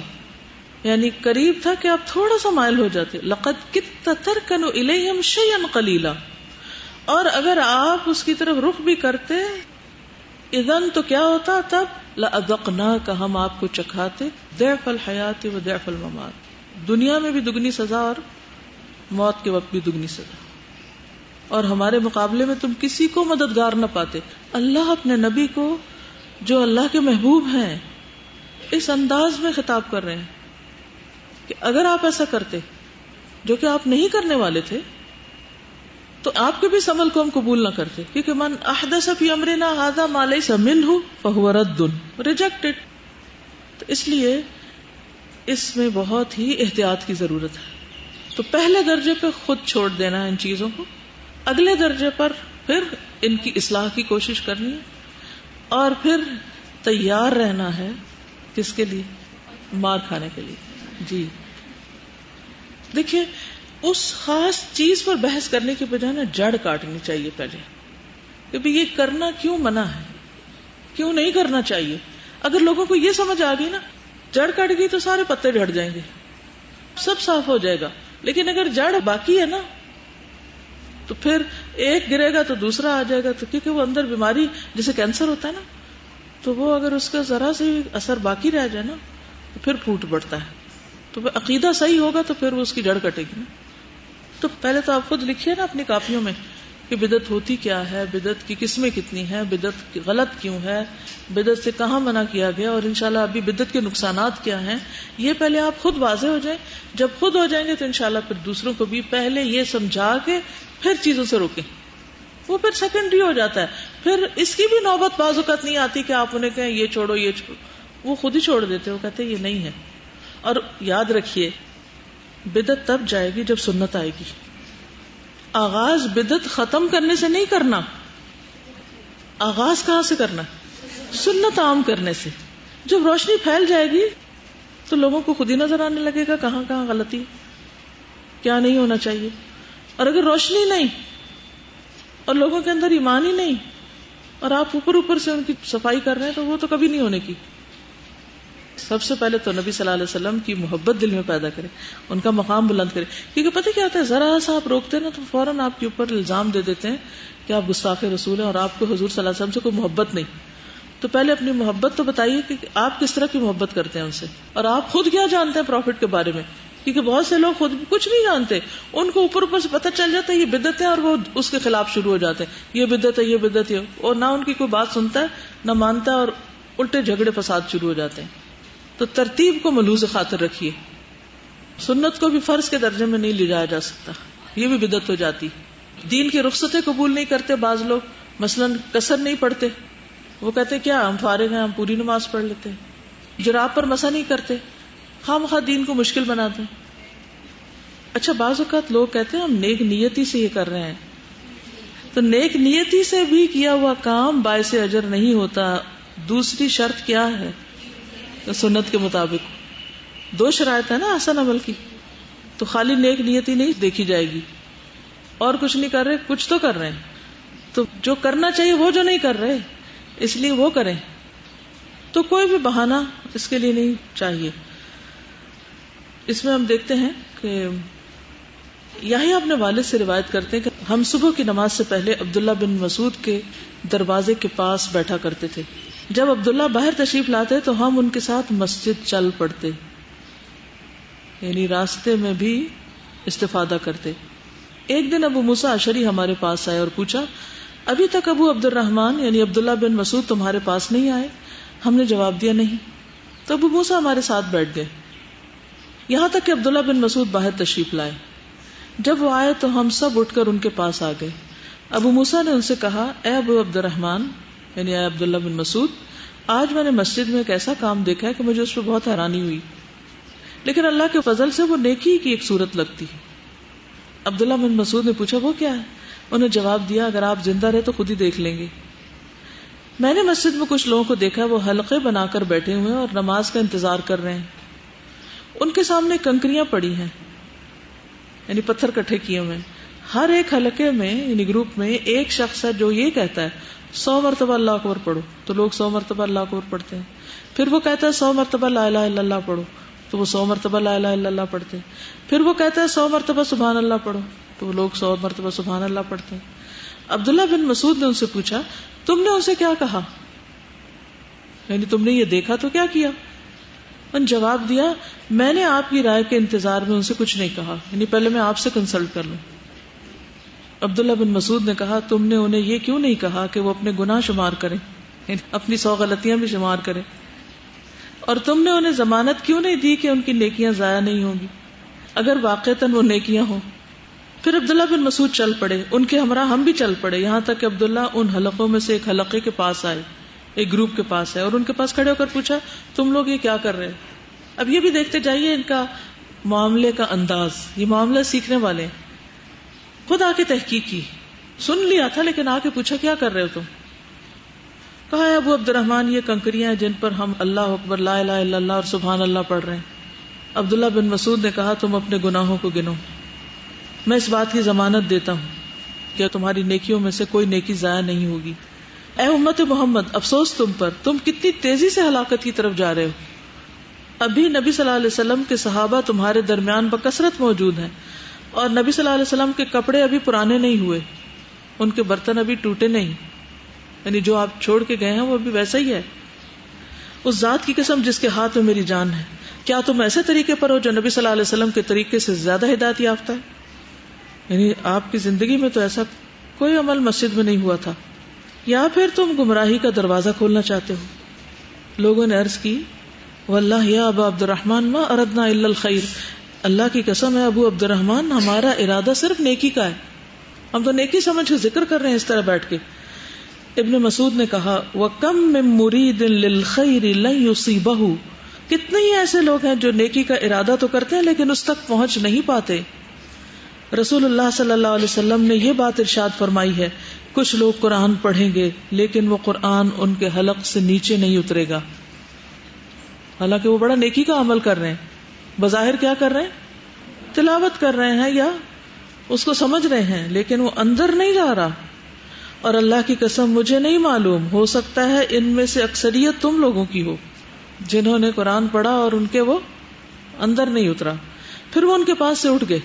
یعنی قریب تھا کہ آپ تھوڑا سا مائل ہو جاتے. لقد كدت تركن إليهم شيئا قليلا، اور اگر آپ اس کی طرف رخ بھی کرتے اذن تو کیا ہوتا؟ تب لأذقناك، ہم آپ کو چکھاتے ضعف الحياة وضعف الممات، دنیا میں بھی دگنی سزا اور موت کے وقت بھی دگنی سزا. اور ہمارے مقابلے میں تم کسی کو مددگار نہ پاتے. اللہ اپنے نبی کو جو اللہ کے محبوب ہیں اس انداز میں خطاب کر رہے ہیں کہ اگر آپ ایسا کرتے جو کہ آپ نہیں کرنے والے تھے تو آپ کے بھی اس عمل کو ہم قبول نہ کرتے، کیونکہ من احدث فی امرنا ھذا ما لیس منہ فہو رد ریجیکٹڈ. تو اس لیے اس میں بہت ہی احتیاط کی ضرورت ہے. تو پہلے درجے پہ خود چھوڑ دینا ہے ان چیزوں کو، اگلے درجے پر پھر ان کی اصلاح کی کوشش کرنی ہے، اور پھر تیار رہنا ہے کس کے لیے؟ مار کھانے کے لیے. جی دیکھیے اس خاص چیز پر بحث کرنے کے بجائے نا جڑ کاٹنی چاہیے پہلے کہ بھی یہ کرنا کیوں منع ہے, کیوں نہیں کرنا چاہیے. اگر لوگوں کو یہ سمجھ آ گئی نا, جڑ کٹ گئی تو سارے پتے جھڑ جائیں گے, سب صاف ہو جائے گا. لیکن اگر جڑ باقی ہے نا تو پھر ایک گرے گا تو دوسرا آ جائے گا. تو کیونکہ وہ اندر بیماری جیسے کینسر ہوتا ہے نا, تو وہ اگر اس کا ذرا سے اثر باقی رہ جائے نا تو پھر پھوٹ پڑتا ہے. تو عقیدہ صحیح ہوگا تو پھر وہ اس کی جڑ کٹے گی نا. تو پہلے تو آپ خود لکھیے نا اپنی کاپیوں میں کہ بدعت ہوتی کیا ہے, بدعت کی قسمیں کتنی ہیں, بدعت غلط کیوں ہے, بدعت سے کہاں منع کیا گیا, اور انشاءاللہ ابھی بدعت کے نقصانات کیا ہیں. یہ پہلے آپ خود واضح ہو جائیں. جب خود ہو جائیں گے تو انشاءاللہ پھر دوسروں کو بھی پہلے یہ سمجھا کے پھر چیزوں سے روکیں. وہ پھر سیکنڈری ہو جاتا ہے. پھر اس کی بھی نوبت بعض اوقات نہیں آتی کہ آپ انہیں کہیں یہ چھوڑو یہ چھوڑو, وہ خود ہی چھوڑ دیتے. وہ کہتے یہ نہیں ہے. اور یاد رکھیے بدعت تب جائے گی جب سنت آئے گی. آغاز بدعت ختم کرنے سے نہیں کرنا, آغاز کہاں سے کرنا؟ سنت عام کرنے سے. جب روشنی پھیل جائے گی تو لوگوں کو خود ہی نظر آنے لگے گا کہاں کہاں غلطی, کیا نہیں ہونا چاہیے. اور اگر روشنی نہیں اور لوگوں کے اندر ایمان ہی نہیں اور آپ اوپر سے ان کی صفائی کر رہے ہیں تو وہ تو کبھی نہیں ہونے کی. سب سے پہلے تو نبی صلی اللہ علیہ وسلم کی محبت دل میں پیدا کرے, ان کا مقام بلند کرے. کیونکہ پتہ کیا ہوتا ہے, ذرا سا آپ روکتے ہیں نا تو فوراً آپ کے اوپر الزام دے دیتے ہیں کہ آپ گستاخ رسول ہیں اور آپ کو حضور صلی اللہ علیہ وسلم سے کوئی محبت نہیں. تو پہلے اپنی محبت تو بتائیے کہ آپ کس طرح کی محبت کرتے ہیں ان سے, اور آپ خود کیا جانتے ہیں پروفٹ کے بارے میں. کیونکہ بہت سے لوگ خود کچھ نہیں جانتے, ان کو اوپر سے پتہ چل جاتا ہے یہ بدعت ہے اور وہ اس کے خلاف شروع ہو جاتے ہیں, یہ بدعت ہے یہ بدعت ہے, اور نہ ان کی کوئی بات سنتا ہے نہ مانتا ہے, اور الٹے جھگڑے فساد شروع ہو جاتے ہیں. تو ترتیب کو ملحوظ خاطر رکھیے. سنت کو بھی فرض کے درجے میں نہیں لے جایا جا سکتا, یہ بھی بدعت ہو جاتی. دین کی رخصتیں قبول نہیں کرتے بعض لوگ, مثلاً قصر نہیں پڑھتے, وہ کہتے کیا ہم فارغ ہیں, ہم پوری نماز پڑھ لیتے ہیں. جراب پر مسا نہیں کرتے, خواہ مخواہ دین کو مشکل بناتے ہیں. اچھا بعض اوقات لوگ کہتے ہیں ہم نیک نیتی سے یہ کر رہے ہیں, تو نیک نیتی سے بھی کیا ہوا کام باعث اجر نہیں ہوتا. دوسری شرط کیا ہے؟ سنت کے مطابق 2 شرائط ہے نا حسن عمل کی. تو خالی نیک نیتی نہیں دیکھی جائے گی, اور کچھ نہیں کر رہے, کچھ تو کر رہے ہیں, تو جو کرنا چاہیے وہ جو نہیں کر رہے اس لیے وہ کریں. تو کوئی بھی بہانہ اس کے لیے نہیں چاہیے. اس میں ہم دیکھتے ہیں کہ یہی اپنے والد سے روایت کرتے ہیں کہ ہم صبح کی نماز سے پہلے عبداللہ بن مسعود کے دروازے کے پاس بیٹھا کرتے تھے. جب عبداللہ باہر تشریف لاتے تو ہم ان کے ساتھ مسجد چل پڑتے, یعنی راستے میں بھی استفادہ کرتے. ایک دن ابو موسیٰ اشعری ہمارے پاس آئے اور پوچھا ابھی تک ابو عبد الرحمن یعنی عبداللہ بن مسعود تمہارے پاس نہیں آئے؟ ہم نے جواب دیا نہیں. تو ابو موسیٰ ہمارے ساتھ بیٹھ گئے, یہاں تک کہ عبداللہ بن مسعود باہر تشریف لائے. جب وہ آئے تو ہم سب اٹھ کر ان کے پاس آ گئے. ابو موسیٰ نے ان سے کہا اے ابو عبد الرحمن یعنی اے عبداللہ بن مسعود, آج میں نے مسجد میں ایک ایسا کام دیکھا ہے کہ مجھے اس پہ بہت حیرانی ہوئی, لیکن اللہ کے فضل سے وہ نیکی کی ایک صورت لگتی ہے. عبداللہ بن مسعود نے پوچھا وہ کیا ہے؟ انہیں جواب دیا اگر آپ زندہ رہے تو خود ہی دیکھ لیں گے. میں نے مسجد میں کچھ لوگوں کو دیکھا, وہ حلقے بنا کر بیٹھے ہوئے ہیں اور نماز کا انتظار کر رہے ہیں. ان کے سامنے کنکریاں پڑی ہیں, یعنی پتھر کٹھے کیے ہوئے. ہر ایک حلقے میں یعنی گروپ میں ایک شخص ہے جو یہ کہتا ہے 100 مرتبہ اللہ اکبر پڑھو, تو لوگ 100 مرتبہ اللہ اکبر پڑھتے ہیں. پھر وہ کہتا ہے 100 مرتبہ لا الہ الا اللہ پڑھو, تو وہ 100 مرتبہ لا الہ الا اللہ پڑھتے ہیں. پھر وہ کہتا ہے 100 مرتبہ سبحان اللہ پڑھو, تو وہ لوگ 100 مرتبہ سبحان اللہ پڑھتے ہیں. عبداللہ بن مسعود نے ان سے پوچھا تم نے ان سے کیا کہا, یعنی تم نے یہ دیکھا تو کیا کیا؟ ان جواب دیا میں نے آپ کی رائے کے انتظار میں ان سے کچھ نہیں کہا, یعنی پہلے میں آپ سے کنسلٹ کر لوں. عبداللہ بن مسعود نے کہا تم نے انہیں یہ کیوں نہیں کہا کہ وہ اپنے گناہ شمار کریں, یعنی اپنی 100 غلطیاں بھی شمار کریں, اور تم نے انہیں ضمانت کیوں نہیں دی کہ ان کی نیکیاں ضائع نہیں ہوں گی اگر واقعتاً وہ نیکیاں ہوں. پھر عبداللہ بن مسعود چل پڑے, ان کے ہمراہ ہم بھی چل پڑے, یہاں تک کہ عبداللہ ان حلقوں میں سے ایک حلقے کے پاس آئے, ایک گروپ کے پاس ہے, اور ان کے پاس کھڑے ہو کر پوچھا تم لوگ یہ کیا کر رہے ہیں؟ اب یہ بھی دیکھتے جائیے ان کا معاملے کا انداز, یہ معاملہ سیکھنے والے ہیں. خود آ کے تحقیق کی, سن لیا تھا لیکن آ کے پوچھا کیا کر رہے ہو تم؟ کہا ابو عبد الرحمن یہ کنکریاں جن پر ہم اللہ اکبر لا الہ الا اللہ اور سبحان اللہ پڑھ رہے ہیں. عبداللہ بن مسعود نے کہا تم اپنے گناہوں کو گنو، میں اس بات کی ضمانت دیتا ہوں کہ تمہاری نیکیوں میں سے کوئی نیکی ضائع نہیں ہوگی۔ اے امت محمد، افسوس تم پر، تم کتنی تیزی سے ہلاکت کی طرف جا رہے ہو۔ ابھی نبی صلی اللہ علیہ وسلم کے صحابہ تمہارے درمیان بکثرت موجود ہیں، اور نبی صلی اللہ علیہ وسلم کے کپڑے ابھی پرانے نہیں ہوئے، ان کے برتن ابھی ٹوٹے نہیں، یعنی جو آپ چھوڑ کے گئے ہیں وہ ابھی ویسا ہی ہے۔ اس ذات کی قسم جس کے ہاتھ میں میری جان ہے، کیا تم ایسے طریقے پر ہو جو نبی صلی اللہ علیہ وسلم کے طریقے سے زیادہ ہدایت یافتہ ہے؟ یعنی آپ کی زندگی میں تو ایسا کوئی عمل مسجد میں نہیں ہوا تھا، یا پھر تم گمراہی کا دروازہ کھولنا چاہتے ہو؟ لوگوں نے عرض کی واللہ یا ابا عبد الرحمن ما اردنا الا الخیر، اللہ کی قسم ہے ابو عبد الرحمن، ہمارا ارادہ صرف نیکی کا ہے، ہم تو نیکی سمجھ کے ذکر کر رہے ہیں اس طرح بیٹھ کے۔ ابن مسعود نے کہا وَكَم مِّن مُرِيدٍ لِّلْخَيْرِ لَن يُصِيبَهُ، کتنے ہی ایسے لوگ ہیں جو نیکی کا ارادہ تو کرتے ہیں لیکن اس تک پہنچ نہیں پاتے۔ رسول اللہ صلی اللہ علیہ وسلم نے یہ بات ارشاد فرمائی ہے، کچھ لوگ قرآن پڑھیں گے لیکن وہ قرآن ان کے حلق سے نیچے نہیں اترے گا، حالانکہ وہ بڑا نیکی کا عمل کر رہے ہیں، بظاہر کیا کر رہے ہیں؟ تلاوت کر رہے ہیں یا اس کو سمجھ رہے ہیں، لیکن وہ اندر نہیں جا رہا۔ اور اللہ کی قسم مجھے نہیں معلوم، ہو سکتا ہے ان میں سے اکثریت تم لوگوں کی ہو جنہوں نے قرآن پڑھا اور ان کے وہ اندر نہیں اترا۔ پھر وہ ان کے پاس سے اٹھ گئے،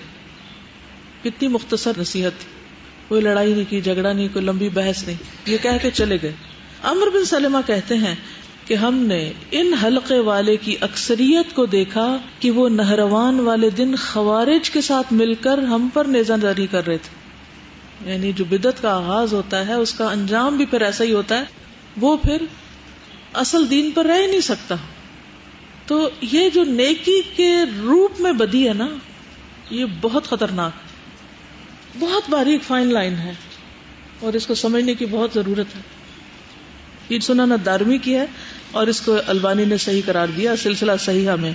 کتنی مختصر نصیحت تھی، کوئی لڑائی نہیں کی، جھگڑا نہیں، کوئی لمبی بحث نہیں، یہ کہہ کے چلے گئے۔ عمرو بن سلمہ کہتے ہیں کہ ہم نے ان حلقے والے کی اکثریت کو دیکھا کہ وہ نہروان والے دن خوارج کے ساتھ مل کر ہم پر نیزہ داری کر رہے تھے، یعنی جو بدعت کا آغاز ہوتا ہے اس کا انجام بھی پھر ایسا ہی ہوتا ہے، وہ پھر اصل دین پر رہ ہی نہیں سکتا۔ تو یہ جو نیکی کے روپ میں بدی ہے نا، یہ بہت خطرناک، بہت باریک فائن لائن ہے، اور اس کو سمجھنے کی بہت ضرورت ہے۔ یہ سنن الدارمی کی ہے اور اس کو البانی نے صحیح قرار دیا سلسلہ صحیحہ میں۔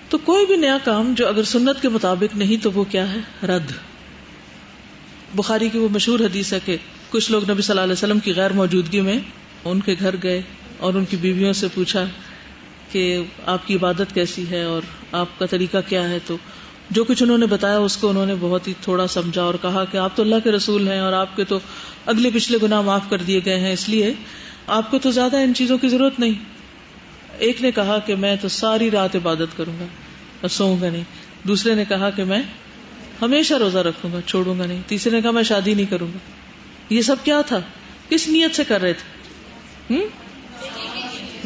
تو کوئی بھی نیا کام جو اگر سنت کے مطابق نہیں تو وہ کیا ہے؟ رد۔ بخاری کی وہ مشہور حدیث ہے کہ کچھ لوگ نبی صلی اللہ علیہ وسلم کی غیر موجودگی میں ان کے گھر گئے اور ان کی بیویوں سے پوچھا کہ آپ کی عبادت کیسی ہے اور آپ کا طریقہ کیا ہے، تو جو کچھ انہوں نے بتایا اس کو انہوں نے بہت ہی تھوڑا سمجھا اور کہا کہ آپ تو اللہ کے رسول ہیں اور آپ کے تو اگلے پچھلے گناہ معاف کر دیے گئے ہیں، اس لیے آپ کو تو زیادہ ان چیزوں کی ضرورت نہیں۔ ایک نے کہا کہ میں تو ساری رات عبادت کروں گا اور سوؤں گا نہیں، دوسرے نے کہا کہ میں ہمیشہ روزہ رکھوں گا، چھوڑوں گا نہیں، تیسرے نے کہا میں شادی نہیں کروں گا۔ یہ سب کیا تھا؟ کس نیت سے کر رہے تھے؟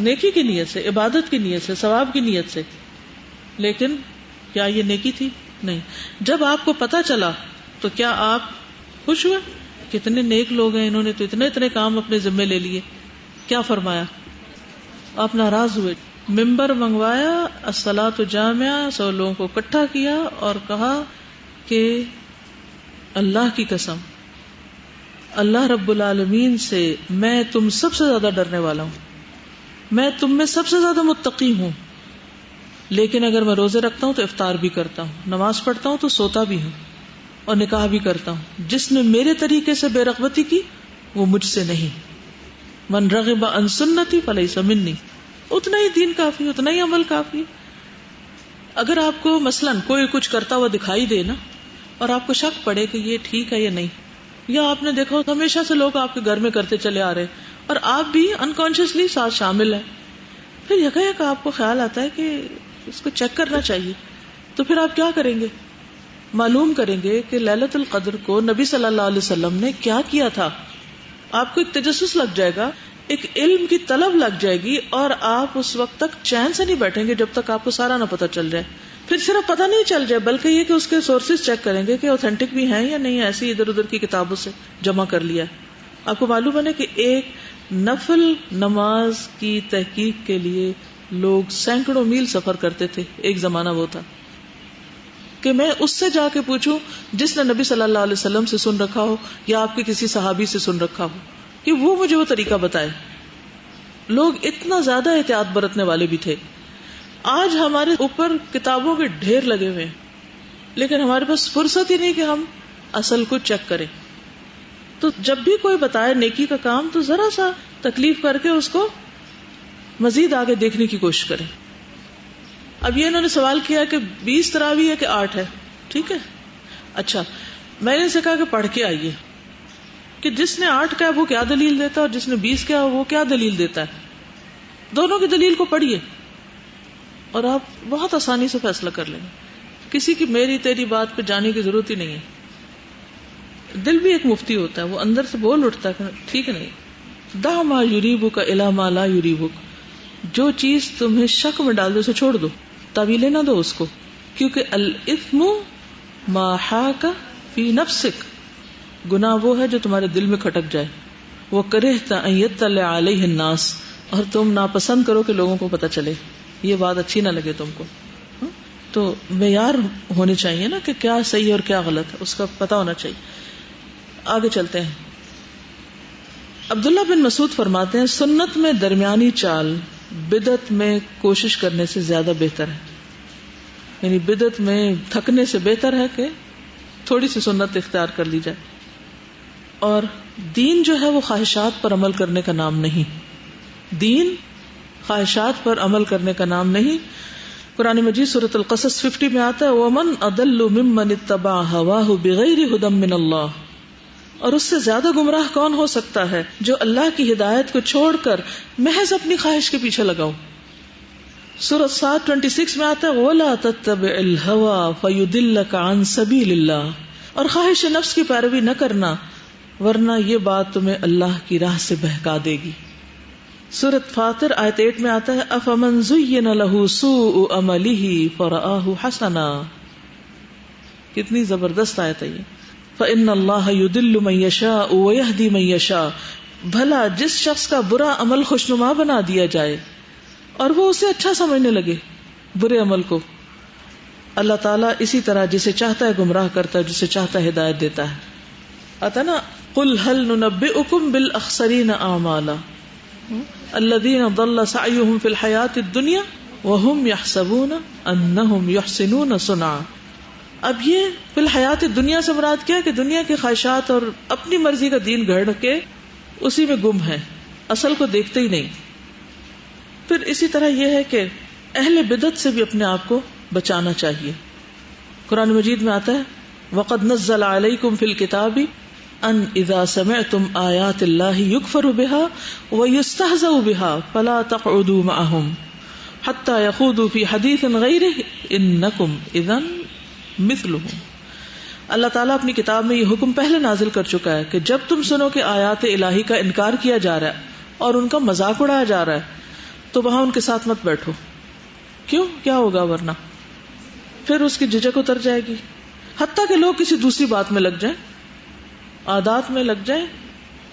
نیکی کی نیت سے، عبادت کی نیت سے، ثواب کی نیت سے، لیکن کیا یہ نیکی تھی؟ نہیں۔ جب آپ کو پتا چلا تو کیا آپ خوش ہوئے؟ کتنے نیک لوگ ہیں، انہوں نے تو اتنے کام اپنے ذمے لے لیے۔ کیا فرمایا؟ آپ ناراض ہوئے، ممبر منگوایا، الصلاۃ جامعہ، 100 لوگوں کو اکٹھا کیا اور کہا کہ اللہ کی قسم، اللہ رب العالمین سے میں تم سب سے زیادہ ڈرنے والا ہوں، میں تم میں سب سے زیادہ متقی ہوں، لیکن اگر میں روزے رکھتا ہوں تو افطار بھی کرتا ہوں، نماز پڑھتا ہوں تو سوتا بھی ہوں اور نکاح بھی کرتا ہوں، جس نے میرے طریقے سے بے رغبتی کی وہ مجھ سے نہیں، من رغب عن سنتی فلیس منی۔ اتنا ہی دین کافی، اتنا ہی عمل کافی۔ اگر آپ کو مثلاً کوئی کچھ کرتا ہوا دکھائی دے نا اور آپ کو شک پڑے کہ یہ ٹھیک ہے یا نہیں، یا آپ نے دیکھا ہمیشہ سے لوگ آپ کے گھر میں کرتے چلے آ رہے اور آپ بھی انکانشیسلی ساتھ شامل ہیں، پھر یکایک آپ کو خیال آتا ہے کہ اس کو چیک کرنا چاہیے، تو پھر آپ کیا کریں گے؟ معلوم کریں گے کہ لیلۃ القدر کو نبی صلی اللہ علیہ وسلم نے کیا کیا تھا۔ آپ کو ایک تجسس لگ جائے گا، ایک علم کی طلب لگ جائے گی، اور آپ اس وقت تک چین سے نہیں بیٹھیں گے جب تک آپ کو سارا نہ پتہ چل جائے۔ پھر صرف پتہ نہیں چل جائے بلکہ یہ کہ اس کے سورسز چیک کریں گے کہ اوتھینٹک بھی ہیں یا نہیں، ایسی ادھر ادھر کی کتابوں سے جمع کر لیا ہے۔ آپ کو معلوم ہے کہ ایک نفل نماز کی تحقیق کے لیے لوگ سینکڑوں میل سفر کرتے تھے۔ ایک زمانہ وہ تھا کہ میں اس سے جا کے پوچھوں جس نے نبی صلی اللہ علیہ وسلم سے سن رکھا ہو یا آپ کے کسی صحابی سے سن رکھا ہو کہ وہ مجھے وہ طریقہ بتائے۔ لوگ اتنا زیادہ احتیاط برتنے والے بھی تھے۔ آج ہمارے اوپر کتابوں کے ڈھیر لگے ہوئے ہیں، لیکن ہمارے پاس فرصت ہی نہیں کہ ہم اصل کو چیک کریں۔ تو جب بھی کوئی بتائے نیکی کا کام تو ذرا سا تکلیف کر کے اس کو مزید آگے دیکھنے کی کوشش کریں۔ اب یہ انہوں نے سوال کیا کہ 20 تراویح ہے کہ 8 ہے. ٹھیک ہے, اچھا میں نے سے کہا کہ پڑھ کے آئیے کہ جس نے 8 کہا وہ کیا دلیل دیتا ہے اور جس نے 20 کہا وہ کیا دلیل دیتا ہے. دونوں کی دلیل کو پڑھیے اور آپ بہت آسانی سے فیصلہ کر لیں گے. کسی کی میری تیری بات پہ جانے کی ضرورت ہی نہیں ہے. دل بھی ایک مفتی ہوتا ہے, وہ اندر سے بول اٹھتا ہے کہ ٹھیک نہیں, دع ما یریبک الی ما لا یریبک, جو چیز تمہیں شک میں ڈال دے اسے چھوڑ دو, تعویلیں نہ دو اس کو, کیونکہ الاثم ما حاک فی نفسک, گناہ وہ ہے جو تمہارے دل میں کھٹک جائے, وکرہت ان یطلع علیہ الناس, اور تم ناپسند کرو کہ لوگوں کو پتہ چلے, یہ بات اچھی نہ لگے تم کو. تو معیار ہونے چاہیے نا کہ کیا صحیح اور کیا غلط ہے, اس کا پتہ ہونا چاہیے. آگے چلتے ہیں. عبداللہ بن مسعود فرماتے ہیں سنت میں درمیانی چال بدعت میں کوشش کرنے سے زیادہ بہتر ہے. یعنی بدعت میں تھکنے سے بہتر ہے کہ تھوڑی سی سنت اختیار کر لی جائے. اور دین جو ہے وہ خواہشات پر عمل کرنے کا نام نہیں. دین خواہشات پر عمل کرنے کا نام نہیں. قرآن مجید سورۃ القصص 50 میں آتا ہے وَمَنْ أَضَلُّ مِمَّنِ اتَّبَعَ هَوَاهُ بِغَيْرِ هُدًى مِّنَ اللَّهِ, اور اس سے زیادہ گمراہ کون ہو سکتا ہے جو اللہ کی ہدایت کو چھوڑ کر محض اپنی خواہش کے پیچھے لگاؤ. سورۃ صاد 26 میں آتا ہے وَلَا تَتَّبِعِ الْهَوَىٰ فَيُضِلَّكَ عَن سَبِيلِ اللَّهِ, اور خواہش نفس کی پیروی نہ کرنا ورنہ یہ بات تمہیں اللہ کی راہ سے بہکا دے گی. سورۃ فاطر آیت 8 میں آتا ہے افمن زین له سوء عمله فرآہ حسنا, کتنی زبردست آیت ہے یہ. فإن اللہ یضل من یشاء ویہدی من یشاء, بھلا جس شخص کا برا عمل خوشنما بنا دیا جائے اور وہ اسے اچھا سمجھنے لگے برے عمل کو, اللہ تعالیٰ اسی طرح جسے چاہتا ہے گمراہ کرتا ہے, جسے چاہتا ہے ہدایت دیتا ہے. آتا نا قل هل ننبئکم بالاخسرین اعمالا الذین ضل سعیہم فی الحیاۃ الدنیا وہم یحسبون انہم یحسنون صنعا. اب یہ فی الحیات الدنیا سے مراد کیا کہ دنیا کی خواہشات اور اپنی مرضی کا دین گھڑ کے اسی میں گم ہے, اصل کو دیکھتے ہی نہیں. پھر اسی طرح یہ ہے کہ اہل بدعت سے بھی اپنے آپ کو بچانا چاہیے. قرآن مجید میں آتا ہے وقد نزل علیکم فی الکتاب ان اذا سمعتم آیات اللہ یکفر بها ویستہزأ بها فلا تقعدوا معهم حتی یخوضوا فی حدیث غیرہ انکم اذا مثلهم. اللہ تعالیٰ اپنی کتاب میں یہ حکم پہلے نازل کر چکا ہے کہ جب تم سنو کہ آیات الہی کا انکار کیا جا رہا ہے اور ان کا مذاق اڑایا جا رہا ہے تو وہاں ان کے ساتھ مت بیٹھو. کیوں, کیا ہوگا ورنہ پھر اس کی جھجک اتر جائے گی. حتیٰ کہ لوگ کسی دوسری بات میں لگ جائیں, عادات میں لگ جائیں,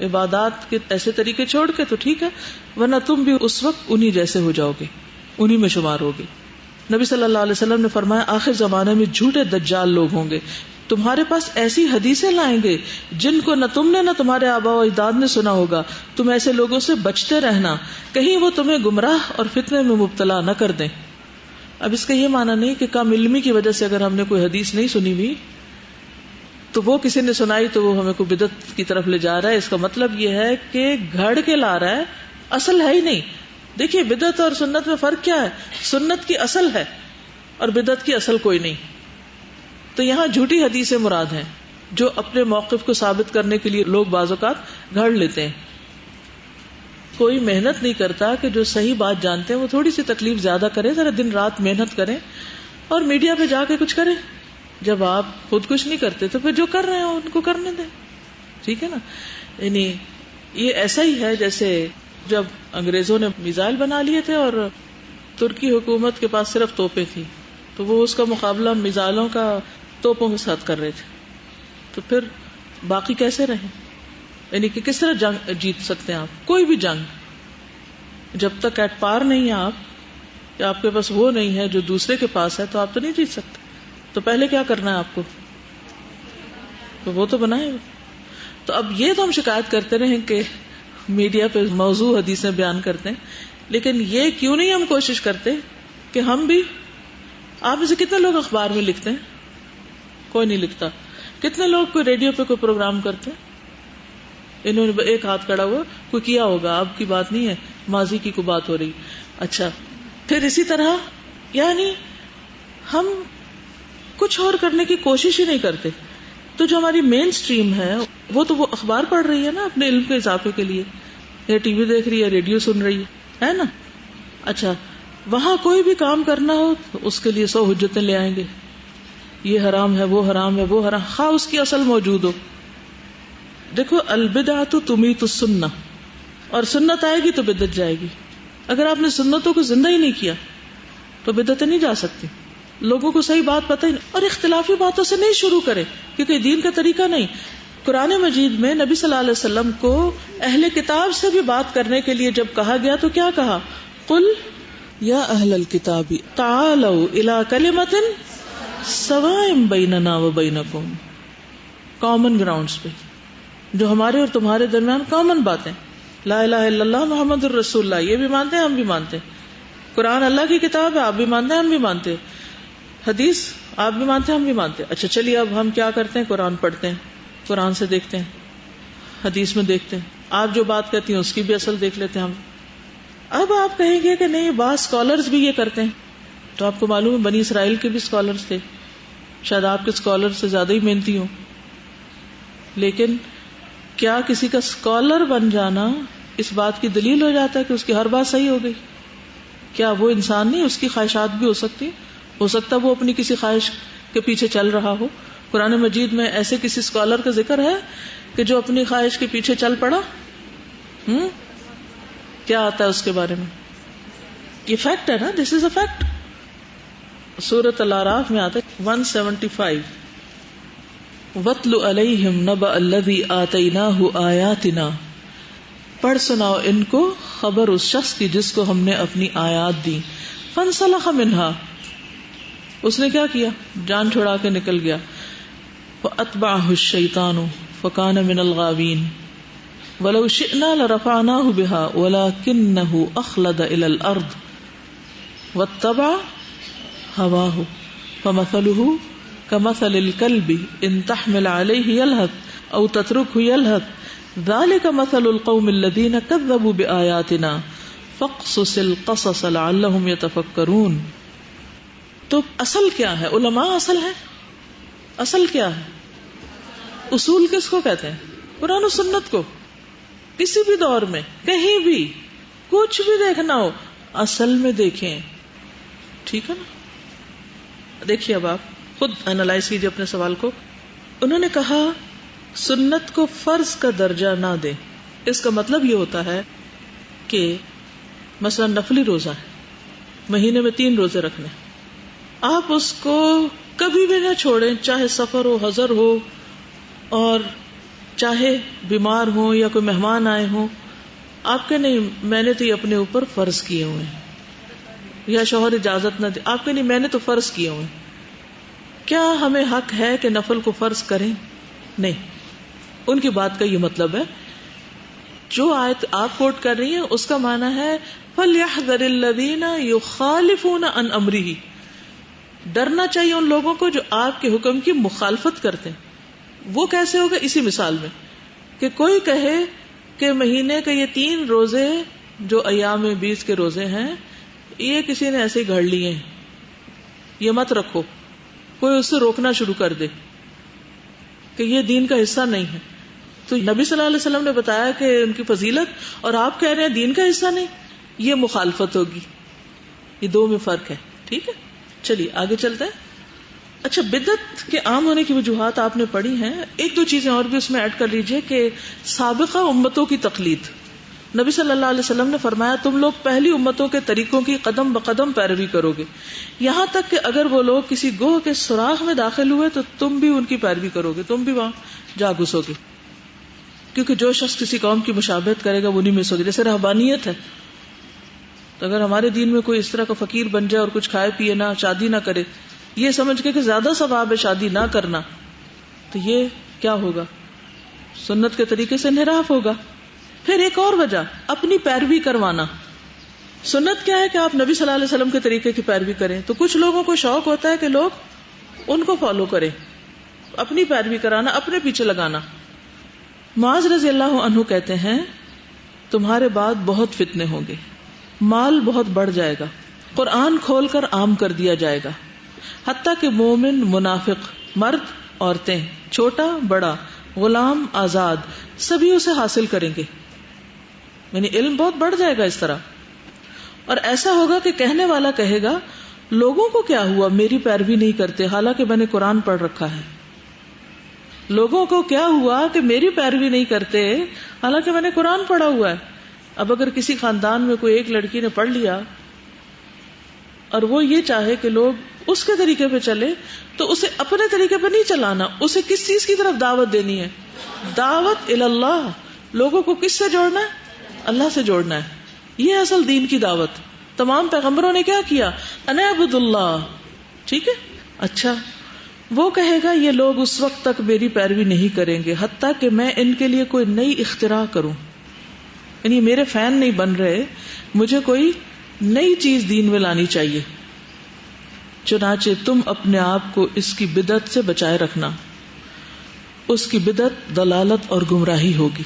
عبادات کے ایسے طریقے چھوڑ کے, تو ٹھیک ہے, ورنہ تم بھی اس وقت انہی جیسے ہو جاؤ گے, انہی میں شمار ہوگے. نبی صلی اللہ علیہ وسلم نے فرمایا آخر زمانے میں جھوٹے دجال لوگ ہوں گے, تمہارے پاس ایسی حدیثیں لائیں گے جن کو نہ تم نے نہ تمہارے آباء و اجداد نے سنا ہوگا. تم ایسے لوگوں سے بچتے رہنا, کہیں وہ تمہیں گمراہ اور فتنے میں مبتلا نہ کر دیں. اب اس کا یہ معنی نہیں کہ کم علمی کی وجہ سے اگر ہم نے کوئی حدیث نہیں سنی ہوئی تو وہ کسی نے سنائی تو وہ ہمیں کوئی بدعت کی طرف لے جا رہا ہے. اس کا مطلب یہ ہے کہ گھڑ کے لا رہا ہے, اصل ہے ہی نہیں. دیکھیے بدعت اور سنت میں فرق کیا ہے, سنت کی اصل ہے اور بدعت کی اصل کوئی نہیں. تو یہاں جھوٹی حدیثیں مراد ہیں جو اپنے موقف کو ثابت کرنے کے لیے لوگ بعض اوقات گھڑ لیتے ہیں. کوئی محنت نہیں کرتا کہ جو صحیح بات جانتے ہیں وہ تھوڑی سی تکلیف زیادہ کریں, ذرا دن رات محنت کریں اور میڈیا پہ جا کے کچھ کریں. جب آپ خود کچھ نہیں کرتے تو پھر جو کر رہے ہیں ان کو کرنے دیں, ٹھیک ہے نا. یعنی یہ ایسا ہی ہے جیسے جب انگریزوں نے میزائل بنا لیے تھے اور ترکی حکومت کے پاس صرف توپیں تھی, تو وہ اس کا مقابلہ میزائلوں کا توپوں کے ساتھ کر رہے تھے. تو پھر باقی کیسے رہیں, یعنی کہ کس طرح جنگ جیت سکتے ہیں آپ؟ کوئی بھی جنگ جب تک ایٹ پار نہیں ہے آپ, یا آپ کے پاس وہ نہیں ہے جو دوسرے کے پاس ہے, تو آپ تو نہیں جیت سکتے. تو پہلے کیا کرنا ہے آپ کو, تو وہ تو بنائے. تو اب یہ تو ہم شکایت کرتے رہے کہ میڈیا پہ موضوع حدیثیں بیان کرتے ہیں, لیکن یہ کیوں نہیں ہم کوشش کرتے کہ ہم بھی, آپ میں سے کتنے لوگ اخبار میں لکھتے ہیں؟ کوئی نہیں لکھتا. کتنے لوگ کوئی ریڈیو پہ کوئی پروگرام کرتے ہیں؟ انہوں نے ایک ہاتھ کھڑا ہوا, کوئی کیا ہوگا, اب کی بات نہیں ہے, ماضی کی کوئی بات ہو رہی. اچھا, پھر اسی طرح یعنی ہم کچھ اور کرنے کی کوشش ہی نہیں کرتے. تو جو ہماری مین سٹریم ہے وہ تو وہ اخبار پڑھ رہی ہے نا اپنے علم کے اضافے کے لیے, یا ٹی وی دیکھ رہی ہے, ریڈیو سن رہی ہے نا. اچھا, وہاں کوئی بھی کام کرنا ہو تو اس کے لیے 100 حجتیں لے آئیں گے, یہ حرام ہے, وہ حرام ہے, وہ حرام, خواہ اس کی اصل موجود ہو. دیکھو البدعۃ تمیت السنہ, اور سنت آئے گی تو بدعت جائے گی. اگر آپ نے سنتوں کو زندہ ہی نہیں کیا تو بدعتیں نہیں جا سکتی. لوگوں کو صحیح بات پتہ ہی نہیں, اور اختلافی باتوں سے نہیں شروع کرے کیونکہ دین کا طریقہ نہیں. قرآن مجید میں نبی صلی اللہ علیہ وسلم کو اہل کتاب سے بھی بات کرنے کے لیے جب کہا گیا تو کیا کہا؟ قل یا اہل الکتاب تعالوا الی کلمۃ سواء بیننا وبینکم, کامن گراؤنڈز پہ, جو ہمارے اور تمہارے درمیان کامن باتیں. لا الہ الا اللہ محمد الرسول اللہ, یہ بھی مانتے ہیں, ہم بھی مانتے ہیں. قرآن اللہ کی کتاب ہے, آپ بھی مانتے ہیں, ہم بھی مانتے ہیں. حدیث آپ بھی مانتے ہیں, ہم بھی مانتے ہیں. اچھا چلیے اب ہم کیا کرتے ہیں, قرآن پڑھتے ہیں, قرآن سے دیکھتے ہیں, حدیث میں دیکھتے ہیں, آپ جو بات کہتی ہیں اس کی بھی اصل دیکھ لیتے ہیں ہم. اب آپ کہیں گے کہ نہیں بعض اسکالرز بھی یہ کرتے ہیں, تو آپ کو معلوم ہے بنی اسرائیل کے بھی اسکالرز تھے, شاید آپ کے اسکالر سے زیادہ ہی محنتی ہوں. لیکن کیا کسی کا اسکالر بن جانا اس بات کی دلیل ہو جاتا ہے کہ اس کی ہر بات صحیح ہو گئی؟ کیا وہ انسان نہیں, اس کی خواہشات بھی ہو سکتی, ہو سکتا وہ اپنی کسی خواہش کے پیچھے چل رہا ہو. قرآن مجید میں ایسے کسی اسکالر کا ذکر ہے کہ جو اپنی خواہش کے پیچھے چل پڑا؟ کیا آتا ہے اس کے بارے میں؟ یہ فیکٹ ہے نا, دس از اے فیکٹ. سورۃ الاعراف میں آتا ہے 175, وَاتْلُ عَلَيْهِمْ نَبَأَ الَّذِي آتَيْنَاهُ آيَاتِنَا, پڑھ سناؤ ان کو خبر اس شخص کی جس کو ہم نے اپنی آیات دی. فَانْسَلَخَ مِنْهَا, اس نے کیا کیا, جان چھڑا کے نکل گیا. فَأَتْبَعَهُ الشَّيْطَانُ فَكَانَ مِنَ الْغَاوِينَ وَلَوْ شِئْنَا لَرَفَعْنَاهُ بِهَا وَلَكِنَّهُ أَخْلَدَ إِلَى الْأَرْضِ وَاتَّبَعَ هَوَاهُ فَمَثَلُهُ كمثل الكلب ان تحمل عليه يلهث او تتركه يلهث ذلك مثل القوم الذين كذبوا بآياتنا فاقصص القصص لعلهم يتفكرون. تو اصل کیا ہے؟ علماء اصل ہے. اصل کیا ہے؟ اصول کس کو کہتے ہیں؟ قرآن و سنت کو. کسی بھی دور میں کہیں بھی کچھ بھی دیکھنا ہو اصل میں دیکھیں, ٹھیک ہے نا. دیکھیے اب آپ خود اینالائز کیجیے اپنے سوال کو. انہوں نے کہا سنت کو فرض کا درجہ نہ دیں. اس کا مطلب یہ ہوتا ہے کہ مثلا نفلی روزہ ہے, مہینے میں 3 روزے رکھنے, آپ اس کو کبھی بھی نہ چھوڑیں, چاہے سفر ہو, حضر ہو, اور چاہے بیمار ہو یا کوئی مہمان آئے ہوں. آپ کے نہیں میں نے تو یہ اپنے اوپر فرض کیے ہوئے ہیں, یا شوہر اجازت نہ دے, آپ کے نہیں میں نے تو فرض کیے ہوئے ہیں. کیا ہمیں حق ہے کہ نفل کو فرض کریں؟ نہیں. ان کی بات کا یہ مطلب ہے, جو آیت آپ کوٹ کر رہی ہیں اس کا معنی ہے فَلْيَحْذَرِ الَّذِينَ يُخَالِفُونَ عَنْ أَمْرِهِ, ڈرنا چاہیے ان لوگوں کو جو آپ کے حکم کی مخالفت کرتے ہیں. وہ کیسے ہوگا؟ اسی مثال میں کہ کوئی کہے کہ مہینے کے یہ 3 روزے جو ایام 20 کے روزے ہیں یہ کسی نے ایسے ہی گھڑ لیے ہیں, یہ مت رکھو. کوئی اس سے روکنا شروع کر دے کہ یہ دین کا حصہ نہیں ہے, تو نبی صلی اللہ علیہ وسلم نے بتایا کہ ان کی فضیلت, اور آپ کہہ رہے ہیں دین کا حصہ نہیں, یہ مخالفت ہوگی. یہ دو میں فرق ہے, ٹھیک ہے. چلیے آگے چلتے ہیں. اچھا, بدعت کے عام ہونے کی وجوہات آپ نے پڑھی ہیں, 1-2 چیزیں اور بھی اس میں ایڈ کر لیجئے کہ سابقہ امتوں کی تقلید. نبی صلی اللہ علیہ وسلم نے فرمایا تم لوگ پہلی امتوں کے طریقوں کی قدم بقدم پیروی کرو گے, یہاں تک کہ اگر وہ لوگ کسی گوہ کے سوراخ میں داخل ہوئے تو تم بھی ان کی پیروی کرو گے, تم بھی وہاں جا گھسو گے. کیونکہ جو شخص کسی قوم کی مشابہت کرے گا وہ نہیں مس ہوگی. جیسے رہبانیت ہے, تو اگر ہمارے دین میں کوئی اس طرح کا فقیر بن جائے اور کچھ کھائے پیے نہ, شادی نہ کرے, یہ سمجھ کے کہ زیادہ ثواب ہے شادی نہ کرنا, تو یہ کیا ہوگا؟ سنت کے طریقے سے انحراف ہوگا. پھر ایک اور وجہ, اپنی پیروی کروانا. سنت کیا ہے کہ آپ نبی صلی اللہ علیہ وسلم کے طریقے کی پیروی کریں, تو کچھ لوگوں کو شوق ہوتا ہے کہ لوگ ان کو فالو کریں, اپنی پیروی کرانا, اپنے پیچھے لگانا. معاذ رضی اللہ عنہ کہتے ہیں تمہارے بعد بہت فتنے ہوں گے, مال بہت بڑھ جائے گا, قرآن کھول کر عام کر دیا جائے گا، حتیٰ کہ مومن، منافق، مرد، عورتیں، چھوٹا بڑا، غلام آزاد، سبھی اسے حاصل کریں گے. یعنی علم بہت بڑھ جائے گا اس طرح. اور ایسا ہوگا کہ کہنے والا کہے گا لوگوں کو کیا ہوا میری پیروی نہیں کرتے حالانکہ میں نے قرآن پڑھ رکھا ہے. لوگوں کو کیا ہوا کہ میری پیروی نہیں کرتے حالانکہ میں نے قرآن پڑھا ہوا ہے. اب اگر کسی خاندان میں کوئی ایک لڑکی نے پڑھ لیا اور وہ یہ چاہے کہ لوگ اس کے طریقے پہ چلے تو اسے اپنے طریقے پہ نہیں چلانا. اسے کس چیز کی طرف دعوت دینی ہے؟ دعوت اللہ. لوگوں کو کس سے جوڑنا ہے؟ اللہ سے جوڑنا ہے. یہ اصل دین کی دعوت. تمام پیغمبروں نے کیا کیا؟ ان اعبدوا اللہ. ٹھیک ہے. اچھا وہ کہے گا یہ لوگ اس وقت تک میری پیروی نہیں کریں گے حتیٰ کہ میں ان کے لیے کوئی نئی اختراع کروں. یعنی میرے فین نہیں بن رہے، مجھے کوئی نئی چیز دین میں لانی چاہیے. چنانچہ تم اپنے آپ کو اس کی بدعت سے بچائے رکھنا. اس کی بدعت دلالت اور گمراہی ہوگی.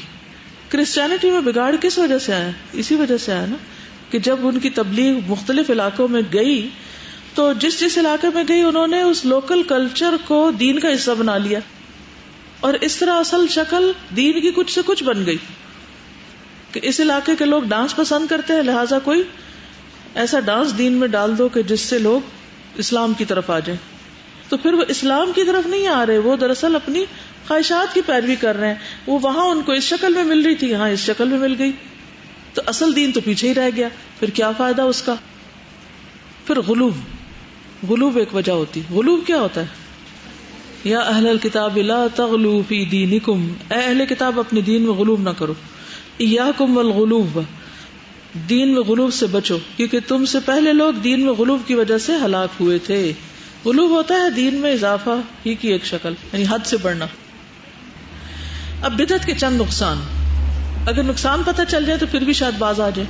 کرسچینٹی میں بگاڑ کس وجہ سے آیا؟ اسی وجہ سے آیا نا کہ جب ان کی تبلیغ مختلف علاقوں میں گئی تو جس علاقے میں گئی انہوں نے اس لوکل کلچر کو دین کا حصہ بنا لیا اور اس طرح اصل شکل دین کی کچھ سے کچھ بن گئی کہ اس علاقے کے لوگ ڈانس پسند کرتے ہیں لہٰذا کوئی ایسا ڈانس دین میں ڈال دو کہ جس سے لوگ اسلام کی طرف آ جائیں. تو پھر وہ اسلام کی طرف نہیں آ رہے، وہ دراصل اپنی خواہشات کی پیروی کر رہے ہیں. وہ وہاں ان کو اس شکل میں مل رہی تھی، یہاں اس شکل میں مل گئی تو اصل دین تو پیچھے ہی رہ گیا. پھر کیا فائدہ اس کا؟ پھر غلوب ایک وجہ ہوتی. غلوب کیا ہوتا ہے؟ یا اہل الکتاب لا تغلوا فی دینکم، اے اہل کتاب اپنے دین میں غلوب نہ کرو. ایاکم والغلوب، دین میں غلوب سے بچو کیونکہ تم سے پہلے لوگ دین میں غلوب کی وجہ سے ہلاک ہوئے تھے. غلوب ہوتا ہے دین میں اضافہ ہی کی ایک شکل، یعنی حد سے بڑھنا. اب بدعت کے چند نقصان، اگر نقصان پتہ چل جائے تو پھر بھی شاید باز آ جائے.